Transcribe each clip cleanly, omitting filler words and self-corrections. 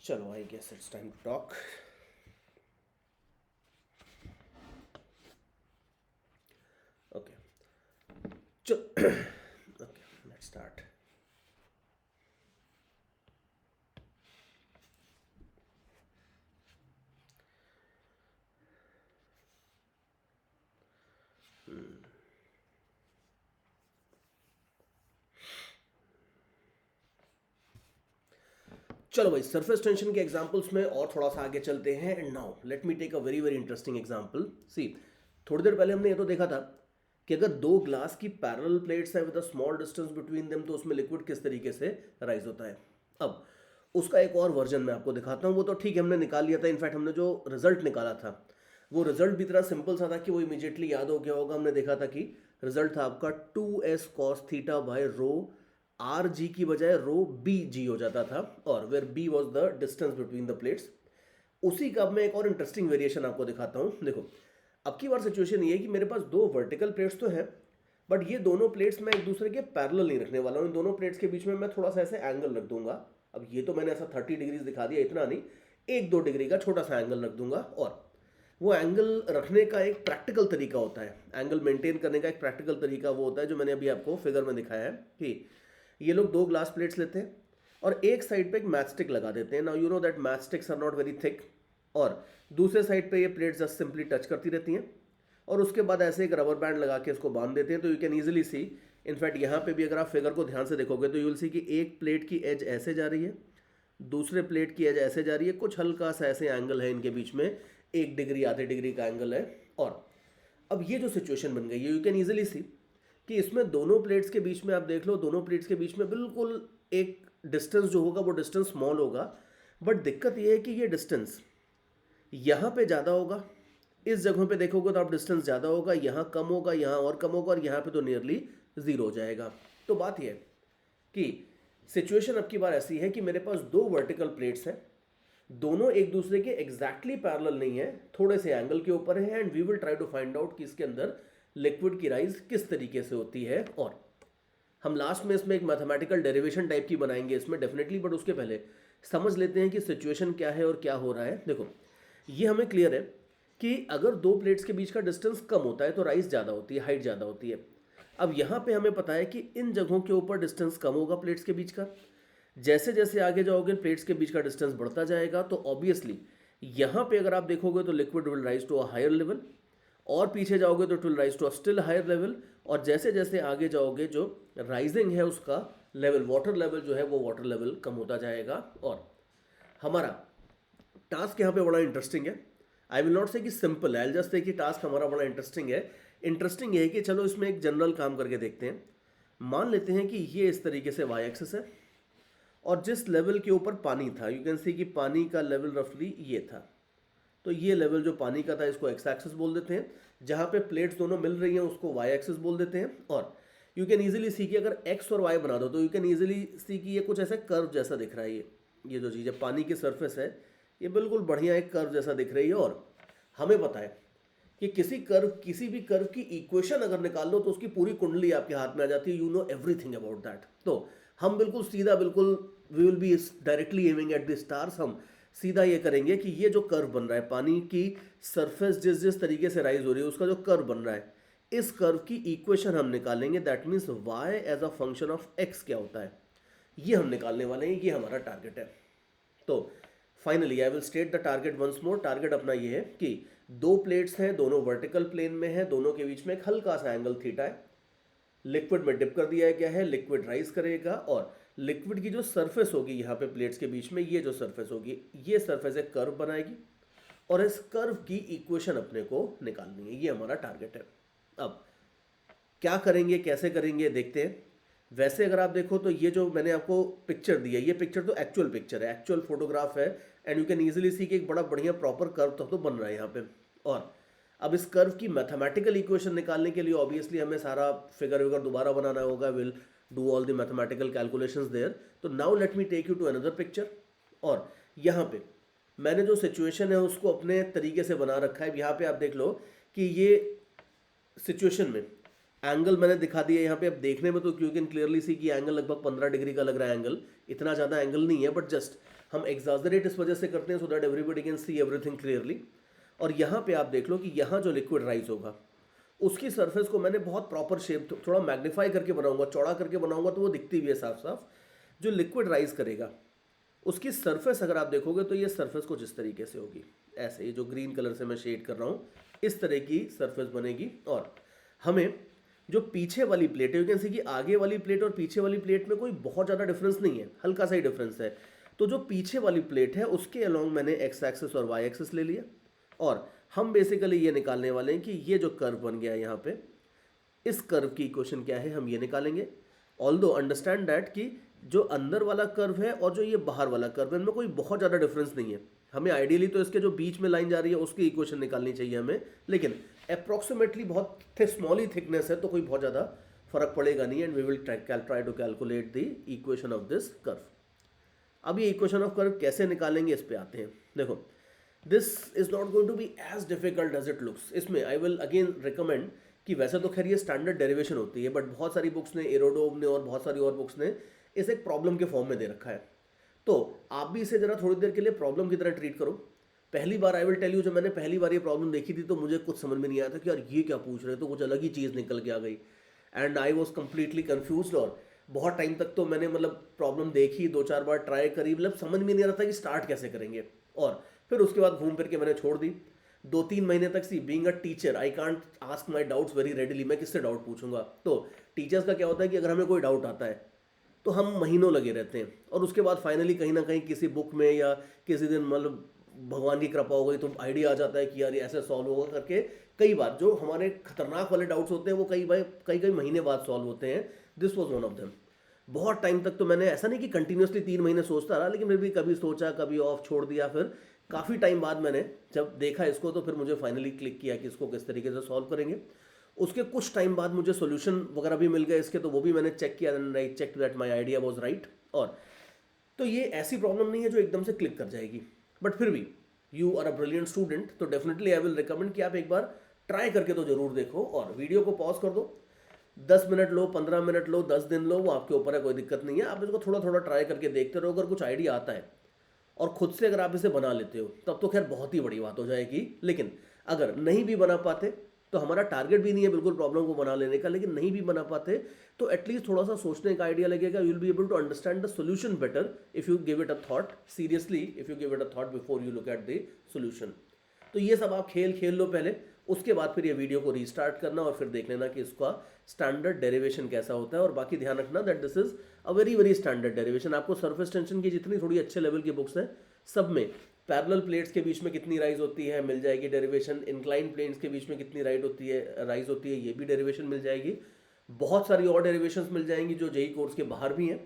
चलो I guess it's time to talk. Okay. चलो. Okay, let's start. चलो भाई, सरफेस टेंशन के एग्जांपल्स में और थोड़ा सा आगे चलते हैं. And now let me take a very very interesting example. See, थोड़ी देर पहले हमने ये तो देखा था कि अगर दो ग्लास की पैरेलल प्लेट्स है with a small distance between them तो उसमें लिक्विड किस तरीके से राइज होता है. अब उसका एक और वर्जन मैं आपको दिखाता हूँ. वो तो ठीक है, हमने निकाल लिया था. इनफैक्ट हमने जो रिजल्ट निकाला था वो रिजल्ट भी इतना सिंपल सा था कि वो इमीजिएटली याद हो गया होगा. हमने देखा था कि रिजल्ट था आपका 2s cos theta by rho R G की बजाय रो बी जी हो जाता था, और where B was the distance between the plates. उसी का अब मैं एक और इंटरेस्टिंग वेरिएशन आपको दिखाता हूँ. देखो, अब की बार सिचुएशन ये है कि मेरे पास दो वर्टिकल प्लेट्स तो हैं, बट ये दोनों प्लेट्स मैं एक दूसरे के पैरेलल नहीं रखने वाला हूँ. इन दोनों प्लेट्स के बीच में मैं थोड़ा सा ऐसे एंगल रख दूंगा. अब ये तो मैंने ऐसा 30 डिग्रीज दिखा दिया, इतना नहीं, 1-2 डिग्री का छोटा सा एंगल रख दूंगा. और वो एंगल रखने का एक प्रैक्टिकल तरीका होता है, एंगल मेंटेन करने का एक प्रैक्टिकल तरीका वो होता है जो मैंने अभी आपको फिगर में दिखाया है. कि ये लोग दो ग्लास प्लेट्स लेते हैं और एक साइड पे एक मैच स्टिक लगा देते हैं. Now you know that match sticks are not very thick, और दूसरे साइड पे ये प्लेट्स जस्ट सिंपली टच करती रहती हैं. और उसके बाद ऐसे एक रबर बैंड लगा के इसको बांध देते हैं. तो you can easily see, in fact यहाँ पे भी अगर आप फिगर को ध्यान से देखोगे तो यू विल सी कि एक प्लेट की एज ऐसे जा रही है, दूसरे प्लेट की एज ऐसे जा रही है. कुछ हल्का सा ऐसे एंगल है इनके बीच में, 1 डिग्री आधे डिग्री का एंगल है. और अब ये जो सिचुएशन बन गई है, यू कैन ईजिली सी कि इसमें दोनों प्लेट्स के बीच में आप देख लो, दोनों प्लेट्स के बीच में बिल्कुल एक डिस्टेंस जो होगा वो डिस्टेंस स्मॉल होगा. बट दिक्कत ये है कि ये डिस्टेंस यहाँ पे ज़्यादा होगा, इस जगहों पे देखोगे तो आप डिस्टेंस ज़्यादा होगा, यहाँ कम होगा, यहाँ और कम होगा, और यहाँ पे तो नियरली ज़ीरो हो जाएगा. तो बात यह है कि सिचुएशन अब की बार ऐसी है कि मेरे पास दो वर्टिकल प्लेट्स हैं, दोनों एक दूसरे के एग्जैक्टली पैरेलल नहीं है, थोड़े से एंगल के ऊपर है. And we will try to find out कि इसके अंदर लिक्विड की राइज किस तरीके से होती है. और हम लास्ट में इसमें एक मैथमेटिकल डेरिवेशन टाइप की बनाएंगे इसमें डेफिनेटली, बट उसके पहले समझ लेते हैं कि सिचुएशन क्या है और क्या हो रहा है. देखो, ये हमें क्लियर है कि अगर दो प्लेट्स के बीच का डिस्टेंस कम होता है तो राइज ज़्यादा होती है, हाइट ज़्यादा होती है. अब यहाँ पे हमें पता है कि इन जगहों के ऊपर डिस्टेंस कम होगा प्लेट्स के बीच का. जैसे जैसे आगे जाओगे प्लेट्स के बीच का डिस्टेंस बढ़ता जाएगा, तो ऑब्वियसली यहाँ पे अगर आप देखोगे तो liquid will rise to a higher level, और पीछे जाओगे तो it will rise to a still higher level. और जैसे जैसे आगे जाओगे जो राइजिंग है उसका लेवल, वाटर लेवल जो है वो वाटर लेवल कम होता जाएगा. और हमारा टास्क यहाँ पे बड़ा इंटरेस्टिंग है. आई विल नॉट से कि सिंपल है, आई जस्ट से कि टास्क हमारा बड़ा इंटरेस्टिंग है. इंटरेस्टिंग ये है कि चलो इसमें एक जनरल काम करके देखते हैं. मान लेते हैं कि ये इस तरीके से वाई एक्सिस है, और जिस लेवल के ऊपर पानी था, यू कैन सी कि पानी का लेवल रफली ये था. तो ये लेवल जो पानी का था इसको एक्स एक्सिस बोल देते हैं. जहाँ पे प्लेट्स दोनों मिल रही हैं उसको वाई एक्सिस बोल देते हैं. और यू कैन ईजिली सी कि अगर एक्स और वाई बना दो तो यू कैन ईजिली सी कि ये कुछ ऐसा कर्व जैसा दिख रहा है. ये जो चीज़ है पानी की सरफेस है, ये बिल्कुल बढ़िया एक कर्व जैसा दिख रही है. और हमें पता है कि किसी भी कर्व की इक्वेशन अगर निकाल लो तो उसकी पूरी कुंडली आपके हाथ में आ जाती है. You know everything about that. तो हम बिल्कुल सीधा, बिल्कुल we will be directly aiming at the stars. हम सीधा ये करेंगे कि ये जो कर्व बन रहा है, पानी की सरफेस जिस जिस तरीके से राइज हो रही है उसका जो कर्व बन रहा है, इस कर्व की इक्वेशन हम निकालेंगे. That means y as a function of x क्या होता है, ये हम निकालने वाले हैं. ये हमारा टारगेट है. तो finally I will state the target once more. Target अपना ये है कि दो प्लेट्स हैं, दोनों वर्टिकल प्लेन में है, दोनों के बीच में एक हल्का सा एंगल थीटा है. लिक्विड में डिप कर दिया गया है, लिक्विड राइज करेगा, और लिक्विड की जो सरफेस होगी यहाँ पे प्लेट्स के बीच में, ये जो सरफेस होगी, ये सरफेस एक कर्व बनाएगी, और इस कर्व की इक्वेशन अपने को निकालनी है. ये हमारा टारगेट है. अब क्या करेंगे, कैसे करेंगे, देखते हैं. वैसे अगर आप देखो तो ये जो मैंने आपको पिक्चर दी है, ये पिक्चर तो एक्चुअल पिक्चर है, एक्चुअल फोटोग्राफ है. And you can easily see कि एक बड़ा बढ़िया प्रॉपर कर्व तो बन रहा है यहाँ पे. और अब इस कर्व की मैथमेटिकल इक्वेशन निकालने के लिए ऑब्वियसली हमें सारा फिगर विगर दोबारा बनाना होगा. Will do all the mathematical calculations there. तो now let me take you to another picture. और यहाँ पे मैंने जो सिचुएशन है उसको अपने तरीके से बना रखा है. यहाँ पे आप देख लो कि ये सिचुएशन में एंगल मैंने दिखा दिया यहाँ पे. अब देखने में तो यू कैन क्लियरली सी कि एंगल लगभग 15 डिग्री का लग रहा है. एंगल इतना ज़्यादा एंगल नहीं है, बट जस्ट हम एग्जाजरेट इस वजह से करते हैं so that everybody can see everything clearly. और यहाँ पे आप देख लो कि यहाँ जो लिक्विड राइज होगा उसकी सरफेस को मैंने बहुत प्रॉपर शेप थोड़ा मैग्नीफाई करके बनाऊंगा, चौड़ा करके बनाऊंगा तो वो दिखती भी है साफ साफ। जो लिक्विड राइज करेगा उसकी सरफेस अगर आप देखोगे तो ये सरफेस कुछ इस तरीके से होगी, ऐसे ये जो ग्रीन कलर से मैं शेड कर रहा हूँ इस तरह की सरफेस बनेगी। और हमें जो पीछे वाली प्लेट है, यू कैन सी कि आगे वाली प्लेट और पीछे वाली प्लेट में कोई बहुत ज़्यादा डिफरेंस नहीं है, हल्का सा ही डिफरेंस है। तो जो पीछे वाली प्लेट है उसके अलोंग मैंने एक्स एक्सिस और वाई एक्सिस ले लिया और हम बेसिकली ये निकालने वाले हैं कि ये जो कर्व बन गया है यहाँ पे, इस कर्व की इक्वेशन क्या है हम ये निकालेंगे। ऑल्दो अंडरस्टैंड दैट कि जो अंदर वाला कर्व है और जो ये बाहर वाला कर्व है इनमें कोई बहुत ज़्यादा डिफरेंस नहीं है। हमें आइडियली तो इसके जो बीच में लाइन जा रही है उसकी इक्वेशन निकालनी चाहिए हमें, लेकिन अप्रॉक्सीमेटली बहुत स्मॉल ही थिकनेस है तो कोई बहुत ज़्यादा फर्क पड़ेगा नहीं। And we will try to calculate the equation of this curve. अब ये इक्वेशन ऑफ कर्व कैसे निकालेंगे इस पे आते हैं। देखो this is not going to be as difficult as it looks. इसमें आई विल अगेन रिकमेंड कि वैसे तो खैर ये स्टैंडर्ड डेरिवेशन होती है बट बहुत सारी बुक्स ने, एरोडोम ने और बहुत सारी और बुक्स ने इसे एक प्रॉब्लम के फॉर्म में दे रखा है। तो आप भी इसे जरा थोड़ी देर के लिए प्रॉब्लम की तरह ट्रीट करो। पहली बार आई विल टेल यू, जब मैंने पहली बार ये प्रॉब्लम देखी थी तो मुझे कुछ समझ में नहीं आया था कि यार ये क्या पूछ रहे हैं, तो कुछ अलग ही चीज़ निकल के आ गई and I was completely confuse. और बहुत टाइम तक तो मैंने मतलब प्रॉब्लम देखी, 2-4 बार ट्राई करी, मतलब समझ में नहीं आ रहा था कि स्टार्ट कैसे करेंगे। और फिर उसके बाद घूम फिर के मैंने छोड़ दी। 2-3 महीने तक see being a teacher I can't ask my doubts very readily. मैं किससे डाउट पूछूंगा। तो टीचर्स का क्या होता है कि अगर हमें कोई डाउट आता है तो हम महीनों लगे रहते हैं और उसके बाद फाइनली कहीं ना कहीं किसी बुक में या किसी दिन मतलब भगवान की कृपा हो गई तो आइडिया आ जाता है कि यार ये ऐसे सॉल्व होगा करके। कई बार जो हमारे खतरनाक वाले डाउट्स होते हैं वो कई महीने बाद सॉल्व होते हैं। This was one of them. बहुत टाइम तक तो मैंने ऐसा नहीं कि कंटिन्यूसली 3 महीने सोचता रहा, लेकिन फिर भी कभी सोचा कभी ऑफ छोड़ दिया। फिर काफ़ी टाइम बाद मैंने जब देखा इसको तो फिर मुझे फाइनली क्लिक किया कि इसको किस तरीके से सॉल्व करेंगे। उसके कुछ टाइम बाद मुझे सॉल्यूशन वगैरह भी मिल गए इसके, तो वो भी मैंने चेक किया and I check that my idea was right. और तो ये ऐसी प्रॉब्लम नहीं है जो एकदम से क्लिक कर जाएगी, बट फिर भी you are a brilliant student तो डेफिनेटली आई विल रिकमेंड कि आप एक बार ट्राई करके तो जरूर देखो। और वीडियो को पॉज कर दो, 10 मिनट लो, 15 मिनट लो, 10 दिन लो, वो आपके ऊपर है, कोई दिक्कत नहीं है। आप इसको थोड़ा थोड़ा ट्राई करके देखते रहो। अगर कुछ आइडिया आता है और खुद से अगर आप इसे बना लेते हो तब तो खैर बहुत ही बड़ी बात हो जाएगी। लेकिन अगर नहीं भी बना पाते तो हमारा टारगेट भी नहीं है बिल्कुल प्रॉब्लम को बना लेने का, लेकिन नहीं भी बना पाते तो एटलीस्ट थोड़ा सा सोचने का आइडिया लगेगा। You will be able to understand the solution better if you give it a thought seriously, if you give it a thought before you look at the solution. तो ये सब आप खेल लो पहले, उसके बाद फिर ये वीडियो को रीस्टार्ट करना और फिर देख लेना कि इसका स्टैंडर्ड डेरिवेशन कैसा होता है। और बाकी ध्यान रखना that this is a very very standard derivation. आपको सरफेस टेंशन की जितनी थोड़ी अच्छे लेवल की बुक्स हैं सब में पैरेलल प्लेट्स के बीच में कितनी राइज होती है मिल जाएगी डेरिवेशन, इंक्लाइन प्लेन्स के बीच में कितनी राइज होती है ये भी डेरिवेशन मिल जाएगी। बहुत सारी और डेरिवेशंस मिल जाएंगी जो जेई कोर्स के बाहर भी हैं।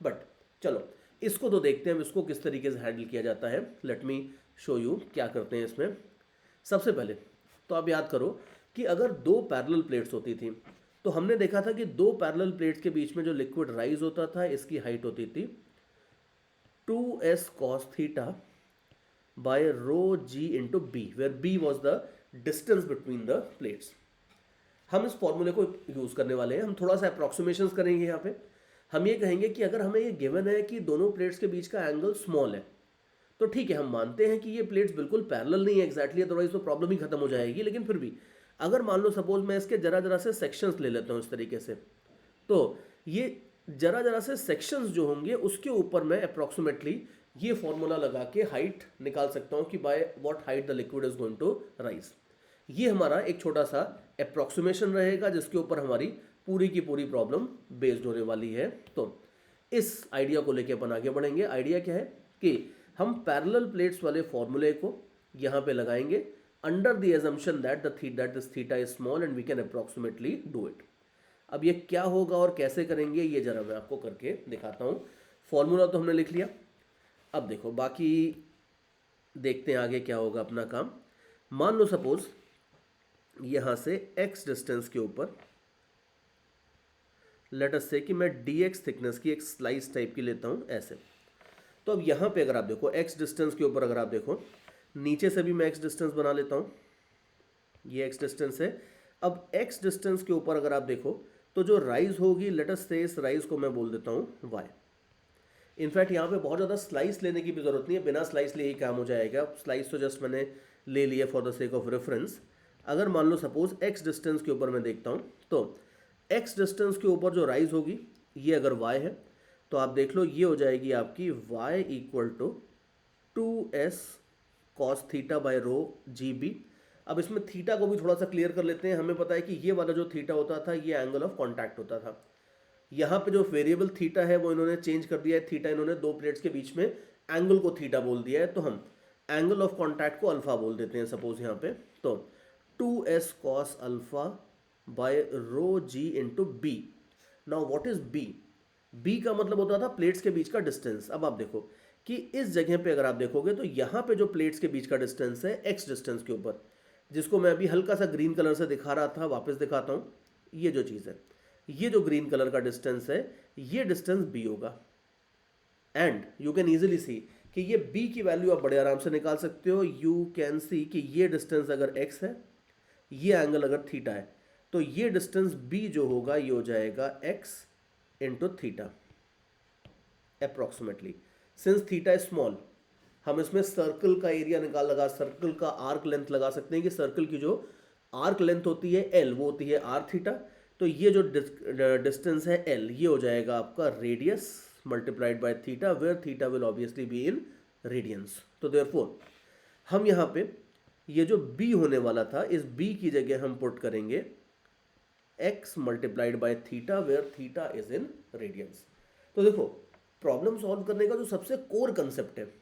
बट चलो इसको तो देखते हैं इसको किस तरीके से हैंडल किया जाता है। लेट मी शो यू क्या करते हैं इसमें। सबसे पहले तो आप याद करो कि अगर 2 पैरेलल प्लेट्स होती थी तो हमने देखा था कि 2 पैरेलल प्लेट्स के बीच में जो लिक्विड राइज होता था इसकी हाइट होती थी 2s cos theta by rho g into b, where b was the distance between the plates। हम इस फॉर्मूले को यूज करने वाले हैं। हम थोड़ा सा अप्रॉक्सीमेशंस करेंगे यहाँ पे। हम ये कहेंगे कि अगर हमें ये गिवन है कि दोनों प्लेट्स के बीच का एंगल स्मॉल है तो ठीक है, हम मानते हैं कि ये प्लेट्स बिल्कुल पैरेलल नहीं है एग्जैक्टली, अदरवाइज तो प्रॉब्लम ही खत्म हो जाएगी। लेकिन फिर भी अगर मान लो सपोज मैं इसके जरा से सेक्शंस ले लेता हूँ इस तरीके से, तो ये जरा से सेक्शंस जो होंगे उसके ऊपर मैं अप्रॉक्सीमेटली ये फॉर्मूला लगा के हाइट निकाल सकता हूँ कि by what height the liquid is going to rise. ये हमारा एक छोटा सा अप्रॉक्सीमेशन रहेगा जिसके ऊपर हमारी पूरी की पूरी प्रॉब्लम बेस्ड होने वाली है। तो इस आइडिया को लेके अपन आगे बढ़ेंगे। आइडिया क्या है कि हम पैरेलल प्लेट्स वाले फॉर्मूले को यहाँ पे लगाएंगे under the assumption that this theta is small and we can approximately do it। अब ये क्या होगा और कैसे करेंगे ये जरा मैं आपको करके दिखाता हूँ। फॉर्मूला तो हमने लिख लिया, अब देखो बाकी देखते हैं आगे क्या होगा अपना काम। मान लो सपोज यहाँ से x डिस्टेंस के ऊपर लेट अस से कि मैं dx थिकनेस की एक स्लाइस टाइप की लेता हूँ ऐसे। तो अब यहाँ पे अगर आप देखो x डिस्टेंस के ऊपर अगर आप देखो नीचे से भी मैं x डिस्टेंस बना लेता हूँ, ये x डिस्टेंस है। अब x डिस्टेंस के ऊपर अगर आप देखो तो जो राइज होगी लेट अस से इस राइज को मैं बोल देता हूँ y। इनफैक्ट यहाँ पे बहुत ज़्यादा स्लाइस लेने की भी ज़रूरत नहीं है, बिना स्लाइस लिए ही काम हो जाएगा। स्लाइस तो जस्ट मैंने ले लिया for the sake of reference. अगर मान लो सपोज एक्स डिस्टेंस के ऊपर मैं देखता हूँ, तो एक्स डिस्टेंस के ऊपर जो राइज होगी ये अगर y है तो आप देख लो ये हो जाएगी आपकी y equal to 2s cos theta by rho G B. अब इसमें थीटा को भी थोड़ा सा क्लियर कर लेते हैं। हमें पता है कि ये वाला जो थीटा होता था ये एंगल ऑफ कॉन्टैक्ट होता था। यहाँ पे जो वेरिएबल थीटा है वो इन्होंने चेंज कर दिया है। थीटा इन्होंने दो प्लेट्स के बीच में एंगल को थीटा बोल दिया है, तो हम एंगल ऑफ कॉन्टैक्ट को अल्फा बोल देते हैं सपोज यहाँ पे। तो 2s cos alpha by rho g into b. Now what is b? B का मतलब होता था प्लेट्स के बीच का डिस्टेंस। अब आप देखो कि इस जगह पे अगर आप देखोगे तो यहाँ पे जो प्लेट्स के बीच का डिस्टेंस है एक्स डिस्टेंस के ऊपर, जिसको मैं अभी हल्का सा ग्रीन कलर से दिखा रहा था, वापस दिखाता हूँ। ये जो चीज़ है, ये जो ग्रीन कलर का डिस्टेंस है, ये डिस्टेंस बी होगा। एंड यू कैन इजीली सी कि ये b की वैल्यू आप बड़े आराम से निकाल सकते हो। यू कैन सी कि ये डिस्टेंस अगर x है, ये एंगल अगर थीटा है, तो ये डिस्टेंस b जो होगा ये हो जाएगा x into theta approximately. Since theta is small, हम इसमें सर्कल का एरिया लगा सर्कल का आर्क लेंथ लगा सकते हैं कि सर्कल की जो आर्क लेंथ होती है l वो होती है r थीटा। तो ये जो डिस्टेंस है l ये हो जाएगा आपका radius multiplied by theta, where theta will obviously be in radians. तो देयरफॉर हम यहाँ पे ये जो b होने वाला था, इस b की जगह हम पुट करेंगे x multiplied by theta, where theta is in radians. तो देखो प्रॉब्लम सॉल्व करने का जो सबसे कोर कंसेप्ट है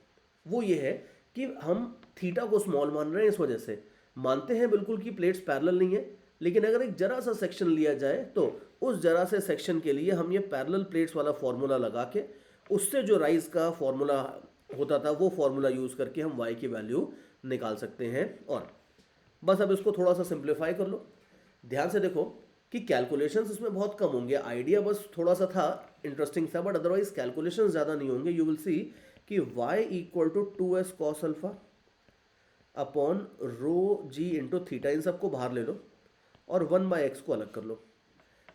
वो ये है कि हम थीटा को स्मॉल मान रहे हैं, इस वजह से मानते हैं बिल्कुल कि प्लेट्स पैरेलल नहीं है, लेकिन अगर एक जरा सा सेक्शन लिया जाए तो उस जरा से सेक्शन के लिए हम ये पैरेलल प्लेट्स वाला फॉर्मूला लगा के उससे जो राइज का फॉर्मूला होता था वो फॉर्मूला यूज करके हम y की वैल्यू निकाल सकते हैं। और बस अब इसको थोड़ा सा सिंप्लीफाई कर लो। ध्यान से देखो कि कैलकुलेशंस इसमें बहुत कम होंगे, आइडिया बस थोड़ा सा था इंटरेस्टिंग सा, बट अदरवाइज कैलकुलेशंस ज़्यादा नहीं होंगे। यू विल सी कि y equal to 2s cos alpha upon rho g into theta, इन सबको बाहर ले लो और 1/x को अलग कर लो।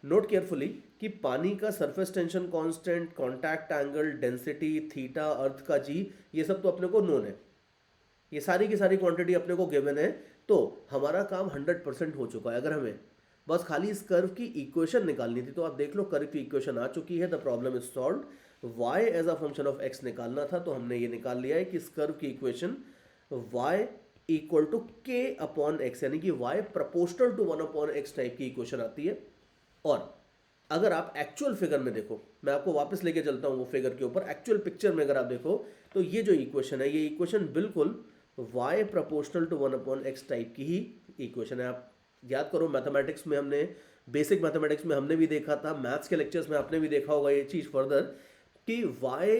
नोट केयरफुली कि पानी का surface tension constant, contact angle, density, theta, अर्थ का जी, ये सब तो अपने को नोन है, ये सारी की सारी क्वांटिटी अपने को गिवन है। तो हमारा काम 100% हो चुका है। अगर हमें बस खाली इस कर्व की इक्वेशन निकालनी थी तो आप देख लो कर्व की इक्वेशन आ चुकी है। The problem is solved. y as a function of x निकालना था तो हमने ये निकाल लिया है कि इस कर्व की equation y equal to k upon x, यानी कि y proportional to 1 upon x type की इक्वेशन आती है। और अगर आप एक्चुअल फिगर में देखो, मैं आपको वापस लेके चलता हूं वो फिगर के ऊपर, एक्चुअल पिक्चर में अगर आप देखो तो ये जो इक्वेशन है, ये इक्वेशन बिल्कुल y proportional to 1 upon x type की ही इक्वेशन है। आप याद करो मैथमेटिक्स में हमने, बेसिक मैथमेटिक्स में हमने भी देखा था, मैथ्स के लेक्चर्स में आपने भी देखा होगा ये चीज़ फर्दर कि y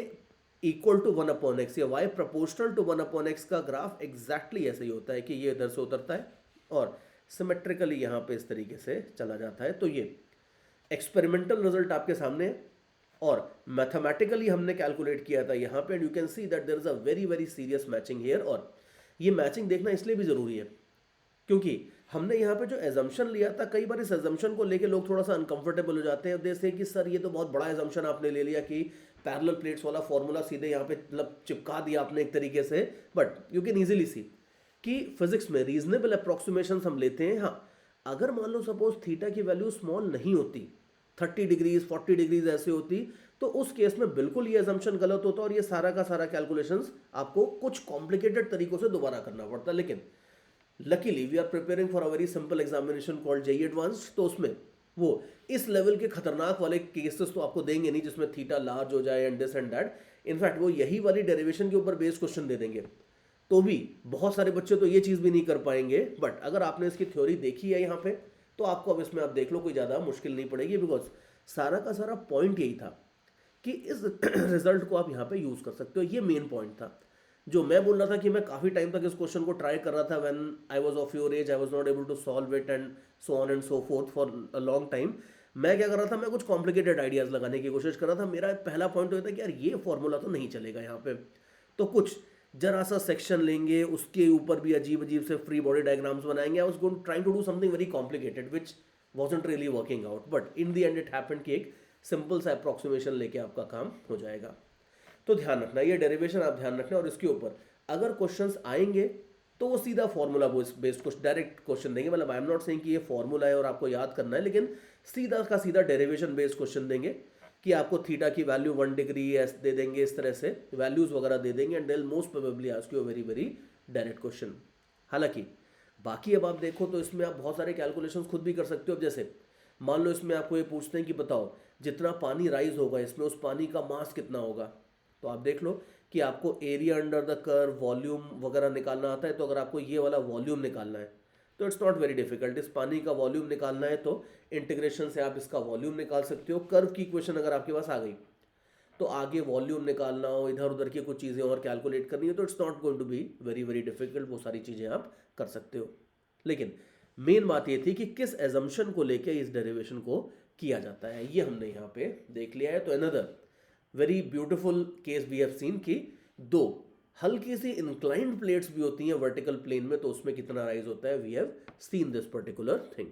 equal to 1 upon x या y proportional to 1 upon x का ग्राफ एग्जैक्टली ऐसे ही होता है कि ये इधर से उतरता है और सिमेट्रिकली यहाँ पे इस तरीके से चला जाता है। तो ये एक्सपेरिमेंटल रिजल्ट आपके सामने है और मैथमेटिकली हमने कैलकुलेट किया था यहाँ पे, and you can see that there is a very very serious matching here. और ये मैचिंग देखना इसलिए भी ज़रूरी है क्योंकि हमने यहाँ पे जो एजम्पशन लिया था, कई बार इस एजम्पशन को लेके लोग थोड़ा सा अनकंफर्टेबल हो जाते हैं। जैसे कि सर ये तो बहुत बड़ा एजम्पशन आपने ले लिया कि पैरेलल प्लेट्स वाला फॉर्मूला सीधे यहाँ पे मतलब चिपका दिया आपने एक तरीके से, बट यू कैन इजीली सी कि फिजिक्स में रीजनेबल अप्रोक्सीमेशन हम लेते हैं। हाँ, अगर मान लो सपोज थीटा की वैल्यू स्मॉल नहीं होती, 30 डिग्रीज 40 डिग्रीज ऐसे होती, तो उस केस में बिल्कुल ये एजम्पशन गलत होता और ये सारा का सारा कैलकुलेशंस आपको कुछ कॉम्प्लिकेटेड तरीकों से दोबारा करना पड़ता। लेकिन luckily we are preparing for a very simple examination called JEE Advanced, तो उसमें वो इस लेवल के खतरनाक वाले केसेस तो आपको देंगे नहीं जिसमें थीटा लार्ज हो जाए and this and that. In fact वो यही वाली डेरिवेशन के ऊपर बेस्ड क्वेश्चन दे देंगे, तो भी बहुत सारे बच्चे तो ये चीज़ भी नहीं कर पाएंगे। बट अगर आपने इसकी थ्योरी देखी है यहाँ पे तो आपको अब इसमें आप देख लो कोई ज़्यादा मुश्किल नहीं पड़ेगी, बिकॉज सारा का सारा पॉइंट यही था कि इस रिजल्ट को आप यहाँ पे यूज़ कर सकते हो। ये मेन पॉइंट था जो मैं बोल रहा था कि मैं काफ़ी टाइम तक इस क्वेश्चन को ट्राई कर रहा था। When I was of your age I was not able to solve it and so on and so forth for a long time. मैं क्या कर रहा था, मैं कुछ कॉम्प्लिकेटेड आइडियाज़ लगाने की कोशिश कर रहा था। मेरा पहला पॉइंट होता था कि यार ये फॉर्मूला तो नहीं चलेगा यहाँ पे, तो कुछ जरा सा सेक्शन लेंगे, उसके ऊपर भी अजीब अजीब से फ्री बॉडी डायग्राम्स बनाएंगे। I was going trying to do something very complicated which wasn't really working out, but in the end it happened कि एक सिंपल सा अप्रोक्सीमेशन लेके आपका काम हो जाएगा। तो ध्यान रखना, ये डेरिवेशन आप ध्यान रखना। और इसके ऊपर अगर क्वेश्चंस आएंगे तो वो सीधा formula based question, direct question देंगे। मतलब आई एम नॉट सेइंग कि ये फॉर्मूला है और आपको याद करना है, लेकिन सीधा का सीधा डेरिवेशन बेस्ड क्वेश्चन देंगे कि आपको थीटा की वैल्यू 1 डिग्री ऐसे दे देंगे, इस तरह से वैल्यूज वगैरह दे देंगे, and they will most probably ask you very very direct question. हालांकि बाकी अब आप देखो तो इसमें आप बहुत सारे कैलकुलेशंस खुद भी कर सकते हो। अब जैसे मान लो इसमें आपको ये पूछते हैं कि बताओ जितना पानी राइज होगा इसमें, उस पानी का मास कितना होगा। तो आप देख लो कि आपको area under the curve, volume वगैरह निकालना आता है। तो अगर आपको ये वाला वॉल्यूम निकालना है तो इट्स नॉट वेरी डिफिकल्ट। इस पानी का वॉल्यूम निकालना है तो इंटीग्रेशन से आप इसका वॉल्यूम निकाल सकते हो। कर्व की इक्वेशन अगर आपके पास आ गई तो आगे वॉल्यूम निकालना हो, इधर उधर की कुछ चीज़ें और कैलकुलेट करनी है, तो it's not going to be very very difficult. वो सारी चीज़ें आप कर सकते हो। लेकिन मेन बात ये थी कि किस एजम्पशन को लेके इस डेरिवेशन को किया जाता है, ये हमने यहाँ पे देख लिया है। तो another very beautiful case we have seen कि दो हल्की सी इंक्लाइंड प्लेट्स भी होती हैं वर्टिकल प्लेन में, तो उसमें कितना राइज होता है। We have seen this particular thing.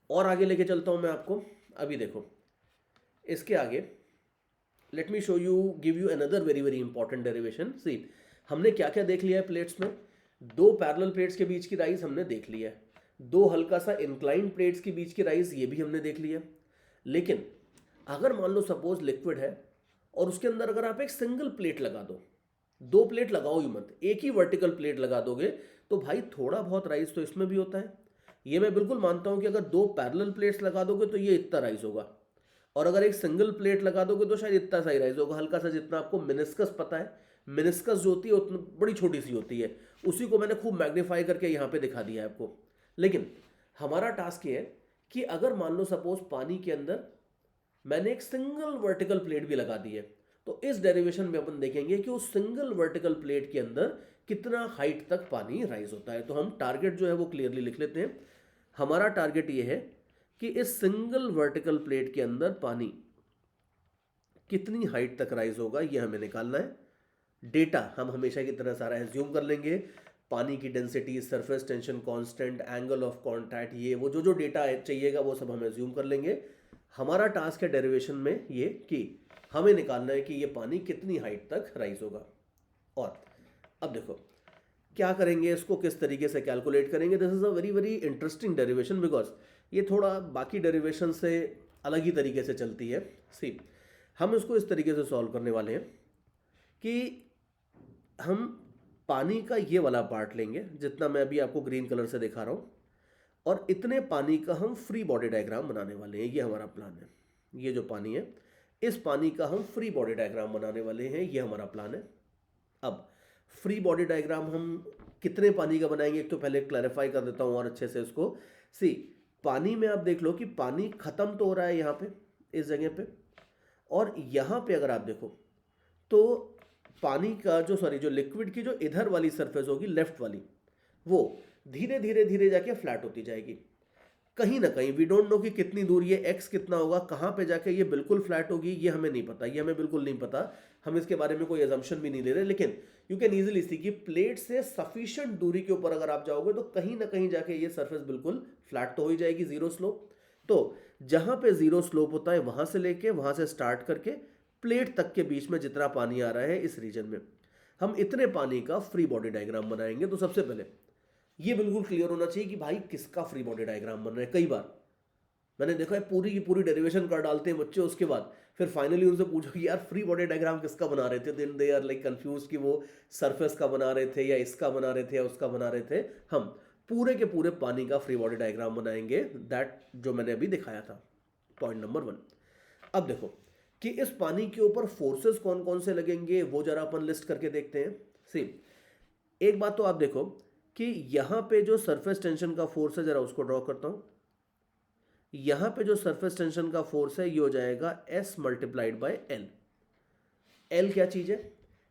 और आगे लेके चलता हूं मैं आपको। अभी देखो इसके आगे, let me show you, give you another very very important derivation. See हमने क्या क्या देख लिया है प्लेट्स में। दो पैरेलल प्लेट्स के बीच की राइज हमने देख लिया है, दो हल्का सा इंक्लाइंड प्लेट्स के बीच की राइज ये भी हमने देख लिया। लेकिन अगर मान लो सपोज लिक्विड है और उसके अंदर अगर आप एक सिंगल प्लेट लगा दो, दो प्लेट लगाओ ही मत, एक ही वर्टिकल प्लेट लगा दोगे, तो भाई थोड़ा बहुत राइज तो इसमें भी होता है। ये मैं बिल्कुल मानता हूं कि अगर दो पैरेलल प्लेट्स लगा दोगे तो ये इतना राइज होगा, और अगर एक सिंगल प्लेट लगा दोगे तो शायद इतना सा ही राइज होगा, हल्का सा। जितना आपको मिनिस्कस पता है, मिनिस्कस जो होती है उतनी बड़ी छोटी सी होती है, उसी को मैंने खूब मैग्नीफाई करके यहाँ पे दिखा दिया है आपको। लेकिन हमारा टास्क ये है कि अगर मान लो सपोज पानी के अंदर मैंने एक सिंगल वर्टिकल प्लेट भी लगा दी है, तो इस डेरिवेशन में अपन देखेंगे कि उस सिंगल वर्टिकल प्लेट के अंदर कितना हाइट तक पानी राइज होता है। तो हम टारगेट जो है वो क्लियरली लिख लेते हैं। हमारा टारगेट ये है कि इस सिंगल वर्टिकल प्लेट के अंदर पानी कितनी हाइट तक राइज होगा, ये हमें निकालना है। डेटा हम हमेशा की तरह सारा एज्यूम कर लेंगे, पानी की density, surface tension constant, angle of contact, ये वो जो जो डेटा चाहिएगा वो सब हम एज्यूम कर लेंगे। हमारा टास्क है डेरिवेशन में ये कि हमें निकालना है कि ये पानी कितनी हाइट तक राइज होगा। और अब देखो क्या करेंगे, इसको किस तरीके से कैलकुलेट करेंगे। This is a very very interesting derivation, because ये थोड़ा बाकी डेरिवेशन से अलग ही तरीके से चलती है। सी हम इसको इस तरीके से सॉल्व करने वाले हैं कि हम पानी का ये वाला पार्ट लेंगे जितना मैं अभी आपको ग्रीन कलर से दिखा रहा हूं, और इतने पानी का हम फ्री बॉडी डायग्राम बनाने वाले हैं। ये हमारा प्लान है। ये जो पानी है, इस पानी का हम फ्री बॉडी डायग्राम बनाने वाले हैं, ये हमारा प्लान है। अब फ्री बॉडी डायग्राम हम कितने पानी का बनाएंगे, एक तो पहले क्लैरिफाई कर देता हूं और अच्छे से इसको। सी पानी में आप देख लो कि पानी खत्म तो हो रहा है यहाँ पे, इस जगह पे, और यहाँ पे अगर आप देखो तो पानी का जो लिक्विड की जो इधर वाली सरफेस होगी, लेफ्ट वाली, वो धीरे धीरे धीरे जाके फ्लैट होती जाएगी। कहीं ना कहीं वी डोंट नो कि कितनी दूर ये एक्स कितना होगा, कहाँ पे जाके ये बिल्कुल फ्लैट होगी, ये हमें नहीं पता, ये हमें बिल्कुल नहीं पता। हम इसके बारे में कोई एजम्पशन भी नहीं ले रहे। लेकिन यू कैन इजीली सी कि प्लेट से सफिशिएंट दूरी के ऊपर अगर आप जाओगे तो कहीं ना कहीं जाके ये सरफेस बिल्कुल फ्लैट तो हो ही जाएगी, जीरो स्लोप। तो जहां पे जीरो स्लोप होता है वहां से लेके वहां से स्टार्ट करके प्लेट तक के बीच में जितना पानी आ रहा है इस रीजन में, हम इतने पानी का फ्री बॉडी डायग्राम बनाएंगे। तो सबसे पहले ये बिल्कुल क्लियर होना चाहिए कि भाई किसका फ्री बॉडी डायग्राम बन रहा है। कई बार मैंने देखा है पूरी की पूरी डेरिवेशन कर डालते हैं बच्चे, उसके बाद फिर फाइनली उनसे पूछो कि यार फ्री बॉडी डायग्राम किसका बना रहे थे, then they are like confuse कि वो सरफेस का बना रहे थे या इसका बना रहे थे या उसका बना रहे थे। हम पूरे के पूरे पानी का फ्री बॉडी डायग्राम बनाएंगे, दैट जो मैंने अभी दिखाया था, पॉइंट नंबर 1। अब देखो कि इस पानी के ऊपर फोर्सेस कौन कौन से लगेंगे वो जरा अपन लिस्ट करके देखते हैं। सी एक बात तो आप देखो कि यहां पे जो सरफेस टेंशन का फोर्स है, जरा उसको ड्रॉ करता हूं। यहां पे जो सरफेस टेंशन का फोर्स है ये हो जाएगा S multiplied by L। L क्या चीज है?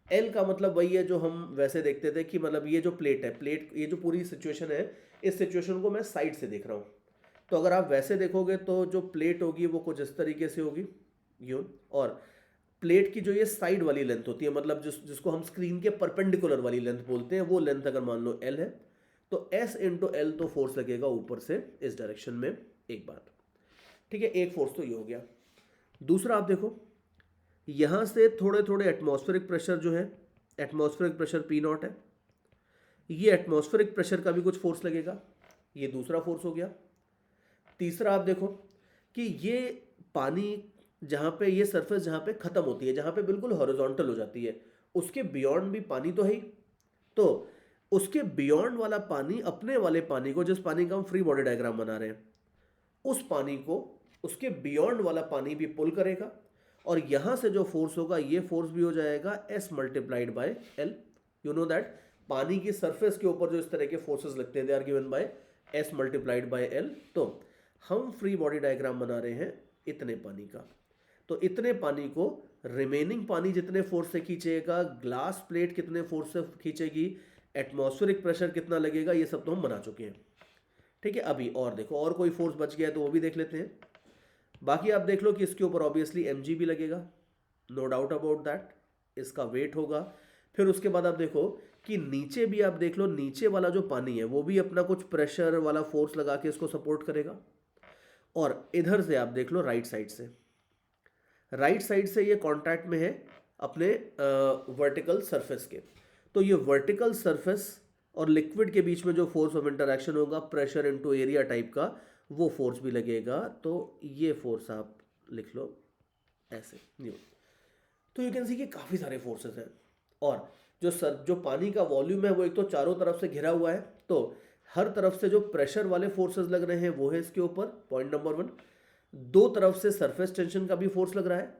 L का मतलब वही है जो हम वैसे देखते थे कि मतलब ये जो प्लेट है, प्लेट ये जो पूरी सिचुएशन है, इस सिचुएशन को मैं साइड से देख रहा हूं। तो अगर आप वैसे देखोगे तो जो प्लेट होगी वो कुछ इस तरीके से होगी यूं, और प्लेट की जो ये साइड वाली लेंथ होती है, मतलब जिसको हम स्क्रीन के परपेंडिकुलर वाली लेंथ बोलते हैं, वो लेंथ अगर मान लो L है तो S इंटू L तो फोर्स लगेगा ऊपर से इस डायरेक्शन में। एक बात ठीक है, एक फोर्स तो ये हो गया। दूसरा आप देखो यहाँ से थोड़े थोड़े एटमॉस्फेरिक प्रेशर जो है, एटमॉस्फेरिक प्रेशर पी नॉट है, ये एटमॉस्फेरिक प्रेशर का भी कुछ फोर्स लगेगा, ये दूसरा फोर्स हो गया। तीसरा आप देखो कि ये पानी जहाँ पे ये सरफेस जहाँ पे ख़त्म होती है, जहाँ पे बिल्कुल हॉरिजॉन्टल हो जाती है, उसके बियॉन्ड भी पानी तो है ही, तो उसके बियॉन्ड वाला पानी अपने वाले पानी को, जिस पानी का हम फ्री बॉडी डायग्राम बना रहे हैं, उस पानी को उसके बियॉन्ड वाला पानी भी पुल करेगा, और यहाँ से जो फोर्स होगा ये फोर्स भी हो जाएगा S multiplied by L। You know that पानी की सरफेस के ऊपर जो इस तरह के फोर्सेस लगते हैं, they are given by S multiplied by L। तो हम फ्री बॉडी डायग्राम बना रहे हैं इतने पानी का, तो इतने पानी को रिमेनिंग पानी जितने फोर्स से खींचेगा, ग्लास प्लेट कितने फोर्स से खींचेगी, एटमॉस्फेरिक प्रेशर कितना लगेगा, ये सब तो हम बना चुके हैं। ठीक है, अभी और देखो और कोई फोर्स बच गया है तो वो भी देख लेते हैं। बाकी आप देख लो कि इसके ऊपर ऑब्वियसली mg भी लगेगा, नो डाउट अबाउट दैट, इसका वेट होगा। फिर उसके बाद आप देखो कि नीचे भी आप देख लो, नीचे वाला जो पानी है वो भी अपना कुछ प्रेशर वाला फोर्स लगा के इसको सपोर्ट करेगा। और इधर से आप देख लो राइट साइड से, राइट साइड से ये कांटेक्ट में है अपने वर्टिकल सरफेस के, तो ये वर्टिकल सरफेस और लिक्विड के बीच में जो फोर्स ऑफ इंटरैक्शन होगा, प्रेशर इनटू एरिया टाइप का, वो फोर्स भी लगेगा। तो ये फोर्स आप लिख लो ऐसे न्यू। तो यू कैन सी कि काफ़ी सारे फोर्सेस हैं, और जो पानी का वॉल्यूम है वो एक तो चारों तरफ से घिरा हुआ है, तो हर तरफ से जो प्रेशर वाले फोर्सेस लग रहे हैं वो है इसके ऊपर, पॉइंट नंबर 1। दो तरफ से सरफेस टेंशन का भी फोर्स लग रहा है,